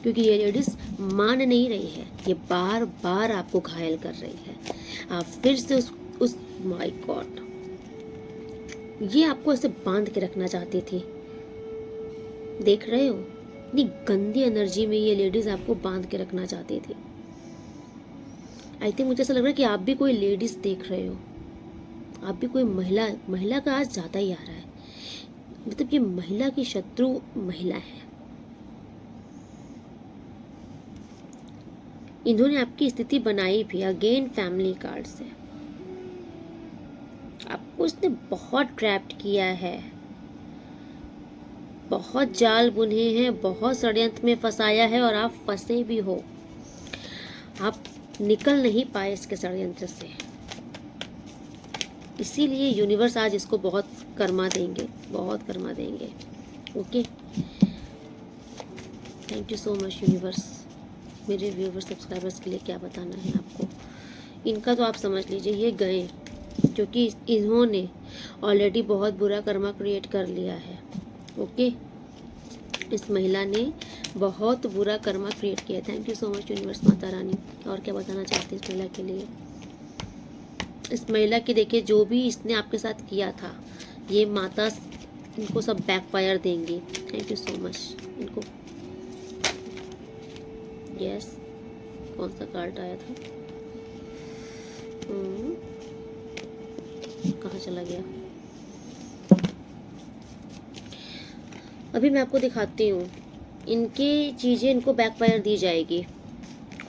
क्योंकि ये लेडीज मान नहीं रही है। ये बार बार आपको घायल कर रही है। आप फिर से उस माय गॉड, ये आपको ऐसे बांध के रखना चाहती थी। देख रहे हो, इतनी गंदी एनर्जी में ये लेडीज आपको बांध के रखना चाहती थी। आई थिंक मुझे ऐसा लग रहा है कि आप भी कोई लेडीज देख रहे हो, आप भी कोई महिला का आज ज़्यादा ही आ रहा है। मतलब ये महिला की शत्रु महिला है। इन्होंने आपकी स्थिति बनाई भी। अगेन फैमिली कार्ड से आपको इसने बहुत ट्रैप्ड किया है, बहुत जाल बुने हैं, बहुत षड्यंत्र में फंसाया है, और आप फंसे भी हो। आप निकल नहीं पाए इसके षड्यंत्र से। इसीलिए यूनिवर्स आज इसको बहुत कर्मा देंगे, बहुत कर्मा देंगे। Okay, thank you so much universe. मेरे व्यूवर्स सब्सक्राइबर्स के लिए क्या बताना है आपको, इनका तो आप समझ लीजिए, ये गए, क्योंकि इन्होंने ऑलरेडी बहुत बुरा कर्मा क्रिएट कर लिया है। ओके, इस महिला ने बहुत बुरा कर्मा क्रिएट किया। Thank you so much universe Mata Rani. और क्या बताना चाहती है इस महिला के लिए? इस महिला की देखिए, जो भी इसने आपके साथ किया था, ये माता इनको सब बैकफायर देंगे। थैंक यू सो मच इनको। यस, कौन सा कार्ड आया था? कहाँ चला गया? अभी मैं आपको दिखाती हूँ। इनकी चीज़ें इनको बैकफायर दी जाएगी,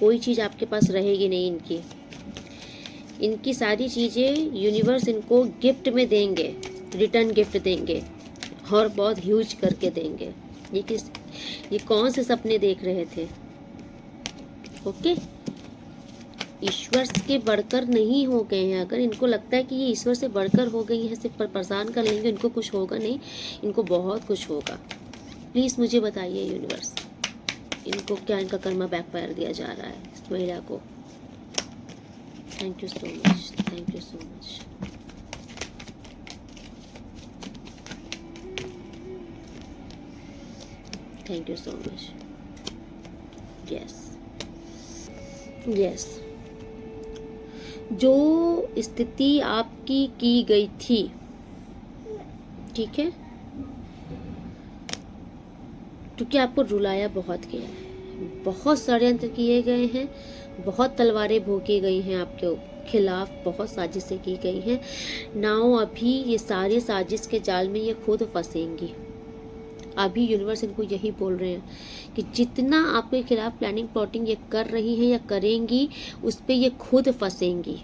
कोई चीज़ आपके पास रहेगी नहीं इनकी। इनकी सारी चीज़ें यूनिवर्स इनको गिफ्ट में देंगे, रिटर्न गिफ्ट देंगे और बहुत ह्यूज करके देंगे। ये कौन से सपने देख रहे थे? ओके, ईश्वर के बढ़कर नहीं हो गए हैं। अगर इनको लगता है कि ये ईश्वर से बढ़कर हो गई है, सिर्फ परेशान कर लेंगे, इनको कुछ होगा नहीं, इनको बहुत कुछ होगा। प्लीज़ मुझे बताइए यूनिवर्स, इनको क्या इनका कर्मा बैकफायर दिया जा रहा है इस महिला को? Thank you so much, thank you so much. Thank you so much. Yes yes, जो स्थिति आपकी की गई थी, ठीक है, क्योंकि आपको रुलाया बहुत गया है, बहुत षड्यंत्र किए गए हैं, बहुत तलवारें भोंकी गई हैं आपके खिलाफ, बहुत साजिशें की गई हैं। नाउ अभी ये सारे साजिश के जाल में ये खुद फंसेंगी। अभी यूनिवर्स इनको यही बोल रहे हैं कि जितना आपके खिलाफ प्लानिंग प्लॉटिंग ये कर रही हैं या करेंगी, उस पर ये खुद फंसेंगी।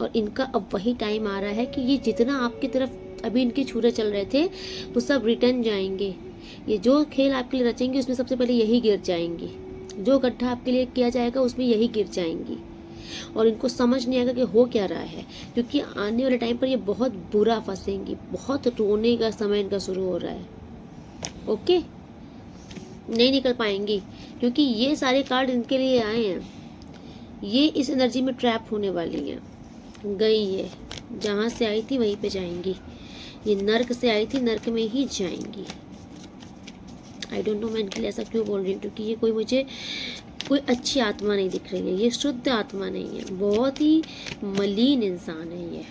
और इनका अब वही टाइम आ रहा है कि ये जितना आपकी तरफ अभी इनके छुरे चल रहे थे, वो सब रिटर्न जाएंगे। ये जो खेल आपके लिए रचेंगे, उसमें सबसे पहले यही गिर जाएंगी। जो गड्ढा आपके लिए किया जाएगा, उसमें यही गिर जाएंगी। और इनको समझ नहीं आएगा कि हो क्या रहा है, क्योंकि आने वाले टाइम पर ये बहुत बुरा फंसेंगी। बहुत रोने का समय इनका शुरू हो रहा है। ओके, नहीं निकल पाएंगी, क्योंकि ये सारे कार्ड इनके लिए आए हैं। ये इस एनर्जी में ट्रैप होने वाली हैं। गई ये जहाँ से आई थी वहीं पे जाएंगी। ये नर्क से आई थी, नर्क में ही जाएंगी। आई डोंट नो मैं इनके लिए ऐसा क्यों बोल रही हूँ, क्योंकि ये मुझे कोई अच्छी आत्मा नहीं दिख रही है। ये शुद्ध आत्मा नहीं है, बहुत ही मलिन इंसान है ये।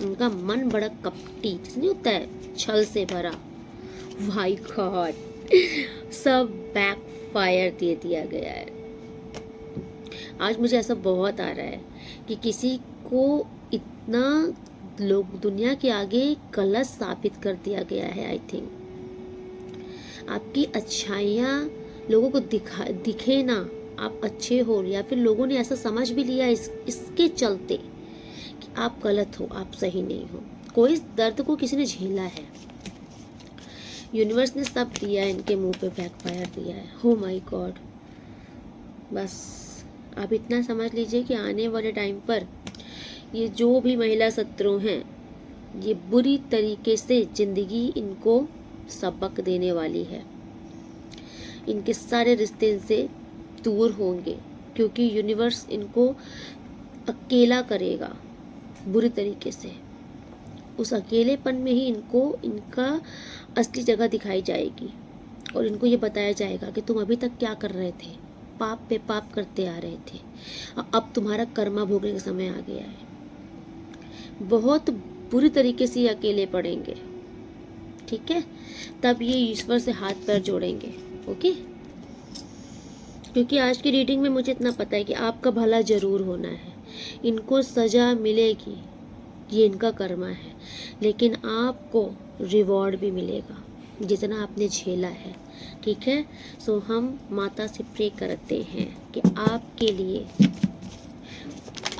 उनका मन बड़ा कपटी, जैसे नहीं होता है, छल से भरा। माय गॉड, सब बैकफायर दे दिया गया है। आज मुझे ऐसा बहुत आ रहा है कि किसी को इतना लोग दुनिया के आगे गलत साबित कर दिया गया है। आई थिंक आपकी अच्छाइयाँ लोगों को दिखे ना, आप अच्छे हो, या फिर लोगों ने ऐसा समझ भी लिया इसके चलते कि आप गलत हो, आप सही नहीं हो। कोई दर्द को किसी ने झेला है, यूनिवर्स ने सब दिया है, इनके मुंह पे बैकफायर दिया है। हो माय गॉड, बस आप इतना समझ लीजिए कि आने वाले टाइम पर ये जो भी महिला शत्रु हैं, ये बुरी तरीके से जिंदगी इनको सबक देने वाली है। इनके सारे रिश्ते इनसे दूर होंगे, क्योंकि यूनिवर्स इनको अकेला करेगा बुरी तरीके से। उस अकेलेपन में ही इनको इनका असली जगह दिखाई जाएगी और इनको ये बताया जाएगा कि तुम अभी तक क्या कर रहे थे, पाप पे पाप करते आ रहे थे, अब तुम्हारा कर्मा भोगने का समय आ गया है। बहुत बुरी तरीके से ये अकेले पड़ेंगे, ठीक है? तब ये ईश्वर से हाथ पैर जोड़ेंगे। ओके, क्योंकि आज की रीडिंग में मुझे इतना पता है कि आपका भला जरूर होना है। इनको सजा मिलेगी, ये इनका कर्मा है, लेकिन आपको रिवॉर्ड भी मिलेगा जितना आपने झेला है, ठीक है? सो हम माता से प्रे करते हैं कि आपके लिए,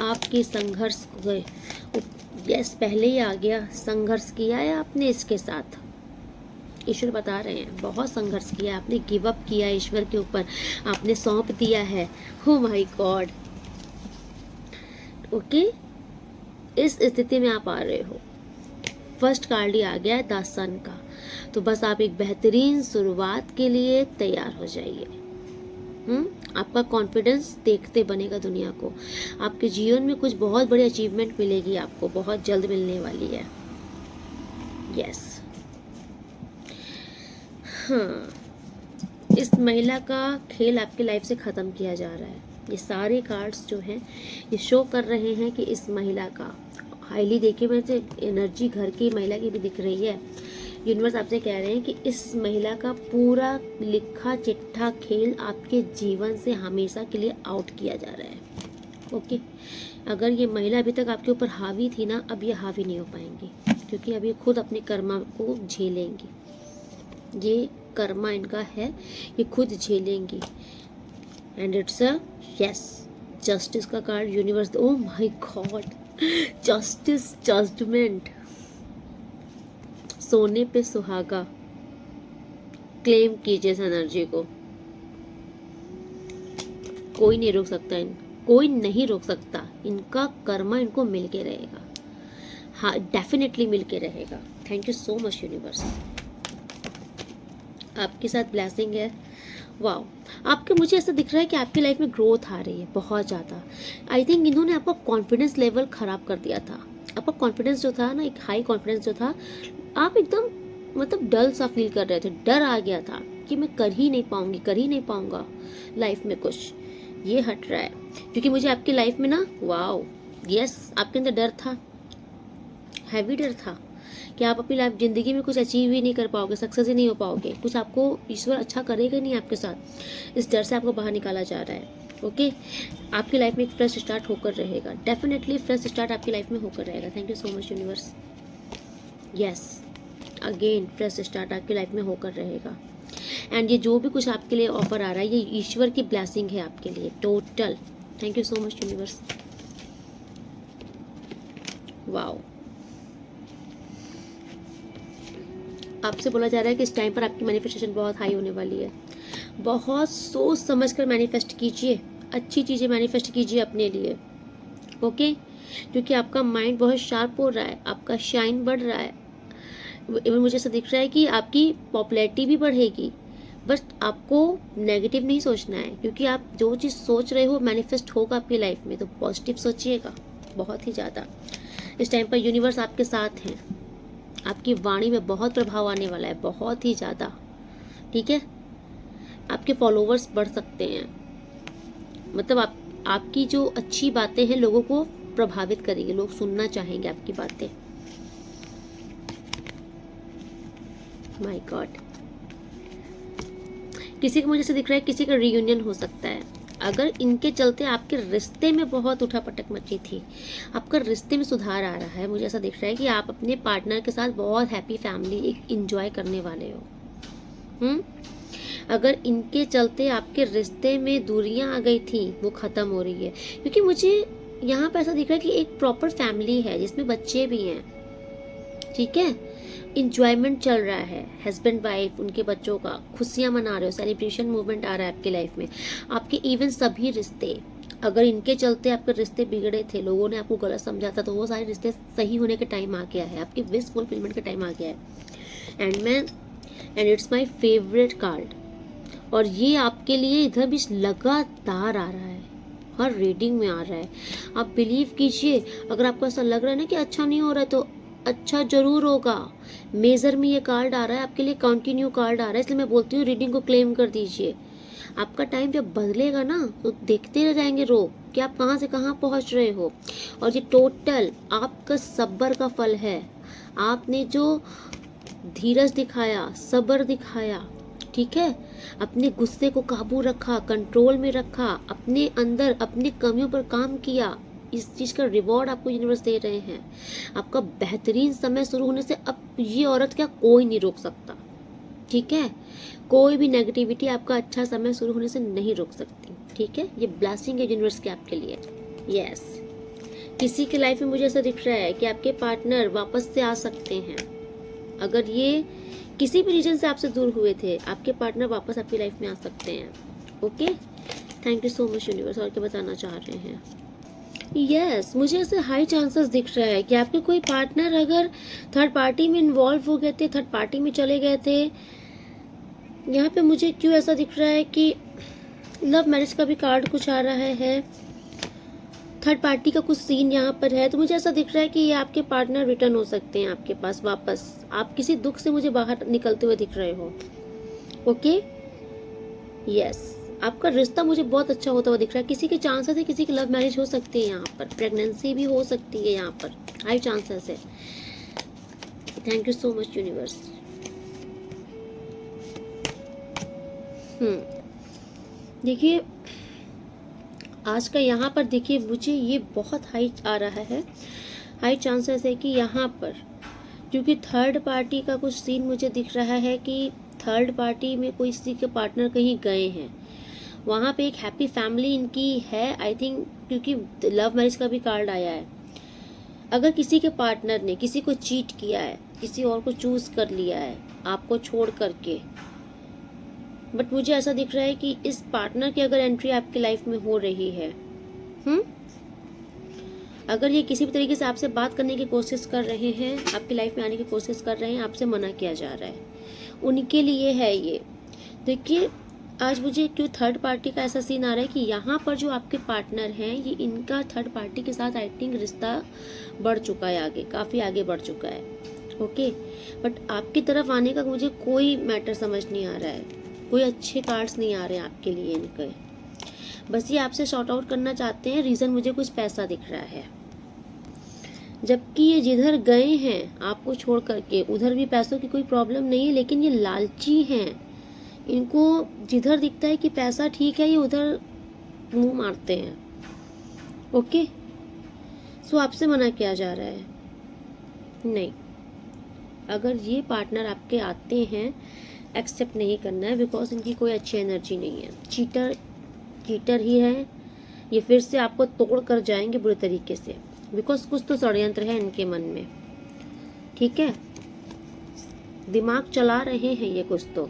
आपके संघर्ष गए, यस पहले ही आ गया, संघर्ष किया है आपने इसके साथ। ईश्वर बता रहे हैं बहुत संघर्ष किया, आपने गिव अप किया ईश्वर के ऊपर, आपने सौंप दिया है। हो माय गॉड, ओके, इस स्थिति में आप आ रहे हो। फर्स्ट कार्ड ही आ गया है द सन का, तो बस आप एक बेहतरीन शुरुआत के लिए तैयार हो जाइए। आपका कॉन्फिडेंस देखते बनेगा दुनिया को। आपके जीवन में कुछ बहुत बड़ी अचीवमेंट मिलेगी, आपको बहुत जल्द मिलने वाली है। यस, हाँ, इस महिला का खेल आपकी लाइफ से ख़त्म किया जा रहा है। ये सारे कार्ड्स जो हैं ये शो कर रहे हैं कि इस महिला का हाईली, देखिए मुझे एनर्जी घर की महिला की भी दिख रही है, यूनिवर्स आपसे कह रहे हैं कि इस महिला का पूरा लिखा चिट्ठा खेल आपके जीवन से हमेशा के लिए आउट किया जा रहा है। ओके, अगर ये महिला अभी तक आपके ऊपर हावी थी ना, अब ये हावी नहीं हो पाएंगी, क्योंकि अब ये खुद अपने कर्मा को झेलेंगी। ये कर्मा इनका है, ये खुद झेलेंगी। And it's a yes, justice का card universe. Oh my God, justice, judgment, सोने पे सुहागा। क्लेम कीजिए इस एनर्जी को, कोई नहीं रोक सकता कोई नहीं रोक सकता। इनका कर्मा इनको मिल के रहेगा, हाँ डेफिनेटली मिल के रहेगा। Thank you so much universe, आपके साथ ब्लेसिंग है। वाओ, आपके मुझे ऐसा दिख रहा है कि आपकी लाइफ में ग्रोथ आ रही है बहुत ज़्यादा। आई थिंक इन्होंने आपका कॉन्फिडेंस लेवल ख़राब कर दिया था। आपका कॉन्फिडेंस जो था ना, एक हाई कॉन्फिडेंस जो था, आप एकदम मतलब डल सा फील कर रहे थे, डर आ गया था कि मैं कर ही नहीं पाऊंगी, कर ही नहीं पाऊंगा लाइफ में कुछ। ये हट रहा है, क्योंकि मुझे आपकी लाइफ में ना, वाओ यस, आपके अंदर डर था, हैवी डर था कि आप अपनी लाइफ ज़िंदगी में कुछ अचीव ही नहीं कर पाओगे, सक्सेस ही नहीं हो पाओगे, कुछ आपको ईश्वर अच्छा करेगा नहीं आपके साथ। इस डर से आपको बाहर निकाला जा रहा है। ओके, आपकी लाइफ में एक फ्रेश स्टार्ट होकर रहेगा, डेफिनेटली फ्रेश स्टार्ट आपकी लाइफ में होकर रहेगा। Thank you so much universe. Yes, again fresh start आपकी लाइफ में होकर रहेगा। एंड ये जो भी कुछ आपके लिए ऑफर आ रहा है, ये ईश्वर की ब्लेसिंग है आपके लिए total. Thank you so much universe. Wow, आपसे बोला जा रहा है कि इस टाइम पर आपकी मैनिफेस्टेशन बहुत हाई होने वाली है। बहुत सोच समझ कर मैनिफेस्ट कीजिए, अच्छी चीज़ें मैनिफेस्ट कीजिए अपने लिए। ओके, क्योंकि आपका माइंड बहुत शार्प हो रहा है, आपका शाइन बढ़ रहा है। मुझे ऐसा दिख रहा है कि आपकी पॉपुलैरिटी भी बढ़ेगी, बस आपको नेगेटिव नहीं सोचना है, क्योंकि आप जो चीज़ सोच रहे हो मैनिफेस्ट होगा आपकी लाइफ में। तो पॉजिटिव सोचिएगा बहुत ही ज़्यादा। इस टाइम पर यूनिवर्स आपके साथ हैं, आपकी वाणी में बहुत प्रभाव आने वाला है, बहुत ही ज़्यादा। ठीक है, आपके फॉलोवर्स बढ़ सकते हैं, मतलब आपकी जो अच्छी बातें हैं लोगों को प्रभावित करेगी, लोग सुनना चाहेंगे आपकी बातें। माय गॉड, किसी को मुझे से दिख रहा है किसी का रीयूनियन हो सकता है। अगर इनके चलते आपके रिश्ते में बहुत उठापटक मची थी, आपका रिश्ते में सुधार आ रहा है। मुझे ऐसा दिख रहा है कि आप अपने पार्टनर के साथ बहुत हैप्पी फैमिली एक इंजॉय करने वाले हो। अगर इनके चलते आपके रिश्ते में दूरियां आ गई थी, वो ख़त्म हो रही है, क्योंकि मुझे यहाँ पर ऐसा दिख रहा है कि एक प्रॉपर फैमिली है जिसमें बच्चे भी हैं। ठीक है, इंजॉयमेंट चल रहा है, हस्बैंड वाइफ, उनके बच्चों का, खुशियाँ मना रहे हो, सेलिब्रेशन मूवमेंट आ रहा है आपकी लाइफ में। आपके इवन सभी रिश्ते, अगर इनके चलते आपके रिश्ते बिगड़े थे, लोगों ने आपको गलत समझा था, तो वो सारे रिश्ते सही होने का टाइम आ गया है, आपकी विश फुलफिलमेंट का टाइम आ गया है। And it's my favourite card, और ये आपके लिए इधर भी लगातार आ रहा है, हर रीडिंग में आ रहा है। आप बिलीव कीजिए, अगर आपको ऐसा लग रहा है ना कि अच्छा नहीं हो रहा है, तो अच्छा जरूर होगा। मेजर में ये कार्ड आ रहा है आपके लिए, कंटिन्यू कार्ड आ रहा है, इसलिए मैं बोलती हूँ रीडिंग को क्लेम कर दीजिए। आपका टाइम जब बदलेगा ना, तो देखते रह जाएंगे लोग कि आप कहाँ से कहाँ पहुँच रहे हो। और ये टोटल आपका सब्र का फल है। आपने जो धीरज दिखाया, सब्र दिखाया, ठीक है, अपने गुस्से को काबू रखा, कंट्रोल में रखा, अपने अंदर अपनी कमियों पर काम किया, इस चीज़ का रिवॉर्ड आपको यूनिवर्स दे रहे हैं। आपका बेहतरीन समय शुरू होने से अब ये औरत क्या कोई नहीं रोक सकता। ठीक है, कोई भी नेगेटिविटी आपका अच्छा समय शुरू होने से नहीं रोक सकती। ठीक है, ये ब्लेसिंग है यूनिवर्स के आपके लिए। यस, किसी के लाइफ में मुझे ऐसा दिख रहा है कि आपके पार्टनर वापस से आ सकते हैं। अगर ये किसी भी रीजन से आपसे दूर हुए थे, आपके पार्टनर वापस आपकी लाइफ में आ सकते हैं। Okay, thank you so much universe. और क्या बताना चाह रहे हैं? यस, मुझे ऐसे हाई चांसेस दिख रहा है कि आपके कोई पार्टनर अगर थर्ड पार्टी में इन्वॉल्व हो गए थे, थर्ड पार्टी में चले गए थे। यहाँ पे मुझे क्यों ऐसा दिख रहा है कि लव मैरिज का भी कार्ड कुछ आ रहा है, थर्ड पार्टी का कुछ सीन यहाँ पर है। तो मुझे ऐसा दिख रहा है कि ये आपके पार्टनर रिटर्न हो सकते हैं आपके पास वापस। आप किसी दुख से मुझे बाहर निकलते हुए दिख रहे हो। ओके, यस, आपका रिश्ता मुझे बहुत अच्छा होता हुआ दिख रहा है। किसी के चांसेस है, किसी की लव मैरिज हो सकती है, यहाँ पर प्रेगनेंसी भी हो सकती है, यहाँ पर हाई चांसेस है। Thank you so much universe. देखिए आज का यहाँ पर देखिए मुझे ये बहुत हाई आ रहा है, हाई चांसेस है कि यहाँ पर, क्योंकि थर्ड पार्टी का कुछ सीन मुझे दिख रहा है कि थर्ड पार्टी में कोई किसी के पार्टनर कहीं गए हैं, वहाँ पे एक हैप्पी फैमिली इनकी है आई थिंक, क्योंकि लव मैरिज का भी कार्ड आया है। अगर किसी के पार्टनर ने किसी को चीट किया है, किसी और को चूज कर लिया है आपको छोड़ करके, बट मुझे ऐसा दिख रहा है कि इस पार्टनर की अगर एंट्री आपकी लाइफ में हो रही है, अगर ये किसी भी तरीके से आपसे बात करने की कोशिश कर रहे हैं, आपकी लाइफ में आने की कोशिश कर रहे हैं, आपसे मना किया जा रहा है, उनके लिए है ये। देखिए आज मुझे क्यों थर्ड पार्टी का ऐसा सीन आ रहा है कि यहाँ पर जो आपके पार्टनर हैं ये इनका थर्ड पार्टी के साथ आई थिंक रिश्ता बढ़ चुका है, आगे काफ़ी आगे बढ़ चुका है। ओके, बट आपकी तरफ आने का मुझे कोई मैटर समझ नहीं आ रहा है, कोई अच्छे कार्ड्स नहीं आ रहे हैं आपके लिए इनके। बस ये आपसे शॉर्ट आउट करना चाहते हैं, रीज़न मुझे कुछ पैसा दिख रहा है, जबकि ये जिधर गए हैं आपको छोड़ करके उधर भी पैसों की कोई प्रॉब्लम नहीं है, लेकिन ये लालची हैं। इनको जिधर दिखता है कि पैसा ठीक है ये उधर मुंह मारते हैं। ओके, सो आपसे मना किया जा रहा है नहीं, अगर ये पार्टनर आपके आते हैं एक्सेप्ट नहीं करना है, बिकॉज इनकी कोई अच्छी एनर्जी नहीं है, चीटर ही है ये, फिर से आपको तोड़ कर जाएंगे बुरे तरीके से, बिकॉज कुछ तो षड्यंत्र है इनके मन में। ठीक है, दिमाग चला रहे हैं ये कुछ तो,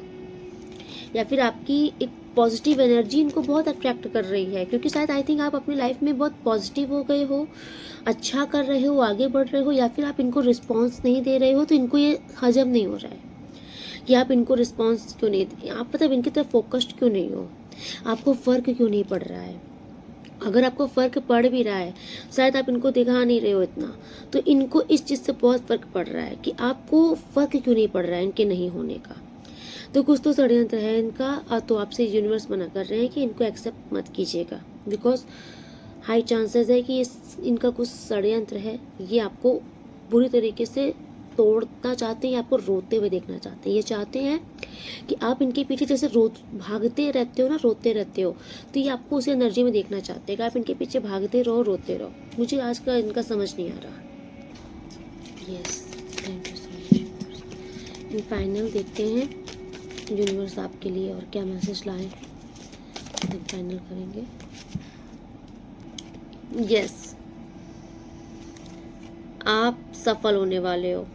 या फिर आपकी एक पॉजिटिव एनर्जी इनको बहुत अट्रैक्ट कर रही है, क्योंकि शायद आई थिंक आप अपनी लाइफ में बहुत पॉजिटिव हो गए हो, अच्छा कर रहे हो, आगे बढ़ रहे हो, या फिर आप इनको रिस्पॉन्स नहीं दे रहे हो, तो इनको ये हजम नहीं हो रहा है कि आप इनको रिस्पॉन्स क्यों नहीं दे, आप मतलब इनकी तरफ फोकस्ड क्यों नहीं हो, आपको फ़र्क क्यों नहीं पड़ रहा है। अगर आपको फ़र्क पड़ भी रहा है, शायद आप इनको दिखा नहीं रहे हो इतना, तो इनको इस चीज़ से बहुत फ़र्क पड़ रहा है कि आपको फ़र्क क्यों नहीं पड़ रहा है इनके नहीं होने का। तो कुछ तो षड्यंत्र है इनका, तो आपसे यूनिवर्स मना कर रहे हैं कि इनको एक्सेप्ट मत कीजिएगा, बिकॉज हाई चांसेस है कि इनका कुछ षड्यंत्र है, ये आपको बुरी तरीके से तोड़ना चाहते हैं, आपको रोते हुए देखना चाहते हैं। ये चाहते हैं कि आप इनके पीछे जैसे भागते रहते हो ना, रोते रहते हो, तो ये आपको उसी एनर्जी में देखना चाहते हैं कि आप इनके पीछे भागते रहो, रोते रहो। मुझे आज का इनका समझ नहीं आ रहा। Yes, thank you so much. Final देखते हैं यूनिवर्स आपके लिए और क्या मैसेज लाए, फाइनल करेंगे। यस, आप सफल होने वाले हो।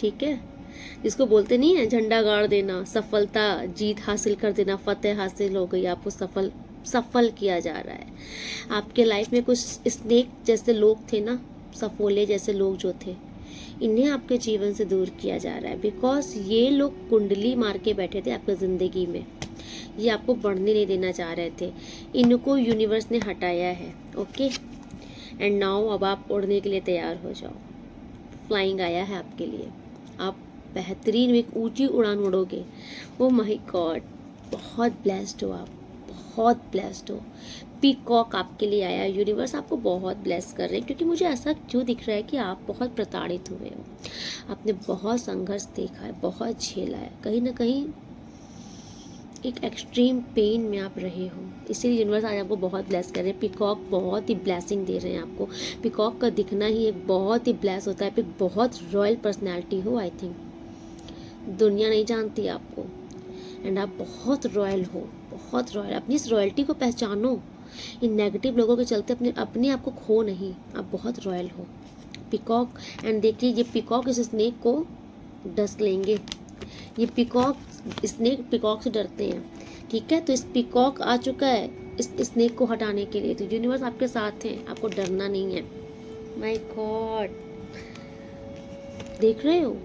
ठीक है, जिसको बोलते नहीं है झंडा गाड़ देना, सफलता, जीत हासिल कर देना, फतेह हासिल हो गई, आपको सफल किया जा रहा है। आपके लाइफ में कुछ स्नेक जैसे लोग थे ना, सफोले जैसे लोग जो थे, इन्हें आपके जीवन से दूर किया जा रहा है, बिकॉज ये लोग कुंडली मार के बैठे थे आपकी ज़िंदगी में, ये आपको बढ़ने नहीं देना चाह रहे थे, इनको यूनिवर्स ने हटाया है। ओके, एंड नाउ अब आप उड़ने के लिए तैयार हो जाओ, फ्लाइंग आया है आपके लिए, आप बेहतरीन एक ऊंची उड़ान उड़ोगे। ओ माय गॉड, बहुत ब्लेस्ड हो आप, बहुत ब्लेस्ड हो। पीकॉक आपके लिए आया, यूनिवर्स आपको बहुत ब्लेस कर रहे हैं, क्योंकि मुझे ऐसा क्यों दिख रहा है कि आप बहुत प्रताड़ित हुए हो, आपने बहुत संघर्ष देखा है, बहुत झेला है, कहीं ना कहीं एक एक्सट्रीम पेन में आप रहे हो, इसीलिए यूनिवर्स आज आपको बहुत ब्लेस कर रहे हैं। पीकॉक बहुत ही ब्लेसिंग दे रहे हैं आपको। पीकॉक का दिखना ही एक बहुत ही ब्लेस होता है। बहुत रॉयल पर्सनैलिटी हो, आई थिंक दुनिया नहीं जानती आपको, एंड आप बहुत रॉयल हो, बहुत रॉयल। अपनी इस रॉयल्टी को पहचानो, इन नेगेटिव लोगों के चलते अपने आप को खो नहीं, आप बहुत रॉयल हो। पीकॉक, एंड देखिए ये पीकॉक इस स्नेक को डस लेंगे, ये पीकॉक स्नेक पीकॉक से डरते हैं। ठीक है, तो इस पीकॉक आ चुका है इस स्नेक को हटाने के लिए, तो यूनिवर्स आपके साथ है, आपको डरना नहीं है। माय गॉड, देख रहे हो,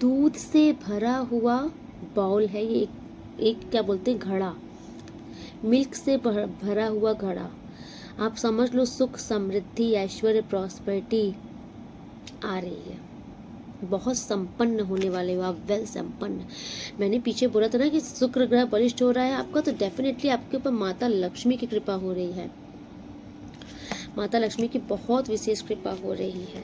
दूध से भरा हुआ बाउल है ये, एक क्या बोलते हैं, घड़ा, मिल्क से भरा हुआ घड़ा। आप समझ लो सुख, समृद्धि, ऐश्वर्य, प्रॉस्पेरिटी आ रही है, बहुत संपन्न होने वाले हो आप, वेल संपन्न। मैंने पीछे बोला था ना कि शुक्र ग्रह बलिष्ठ हो रहा है आपका, तो डेफिनेटली आपके ऊपर माता लक्ष्मी की कृपा हो रही है, माता लक्ष्मी की बहुत विशेष कृपा हो रही है।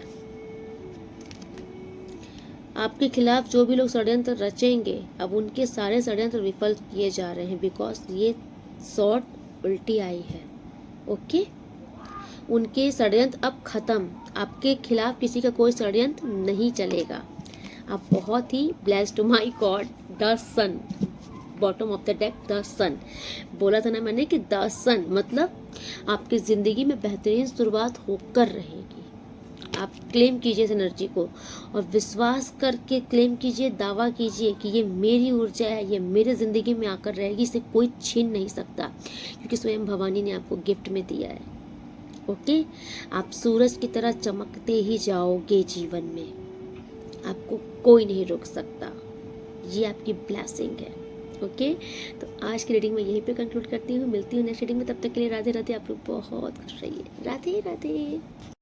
आपके खिलाफ जो भी लोग षड्यंत्र रचेंगे, अब उनके सारे षड्यंत्र विफल किए जा रहे हैं, बिकॉज ये शॉर्ट उल्टी आई है। ओके, उनके षड्यंत्र अब खत्म, आपके खिलाफ किसी का कोई षड्यंत्र नहीं चलेगा। आप बहुत ही blessed, my God, the sun, bottom of the deck, the sun. बोला था ना मैंने कि द सन मतलब आपकी ज़िंदगी में बेहतरीन शुरुआत होकर रहेगी। आप क्लेम कीजिए इस एनर्जी को और विश्वास करके क्लेम कीजिए, दावा कीजिए कि ये मेरी ऊर्जा है, ये मेरे ज़िंदगी में आकर रहेगी, इसे कोई छीन नहीं सकता, क्योंकि स्वयं भवानी ने आपको गिफ्ट में दिया है। ओके, आप सूरज की तरह चमकते ही जाओगे जीवन में, आपको कोई नहीं रोक सकता, ये आपकी ब्लेसिंग है। ओके, तो आज की रीडिंग में यहीं पे कंक्लूड करती हूँ, मिलती हूँ नेक्स्ट रीडिंग में, तब तक के लिए राधे राधे। आप लोग बहुत खुश रहिए, राधे राधे।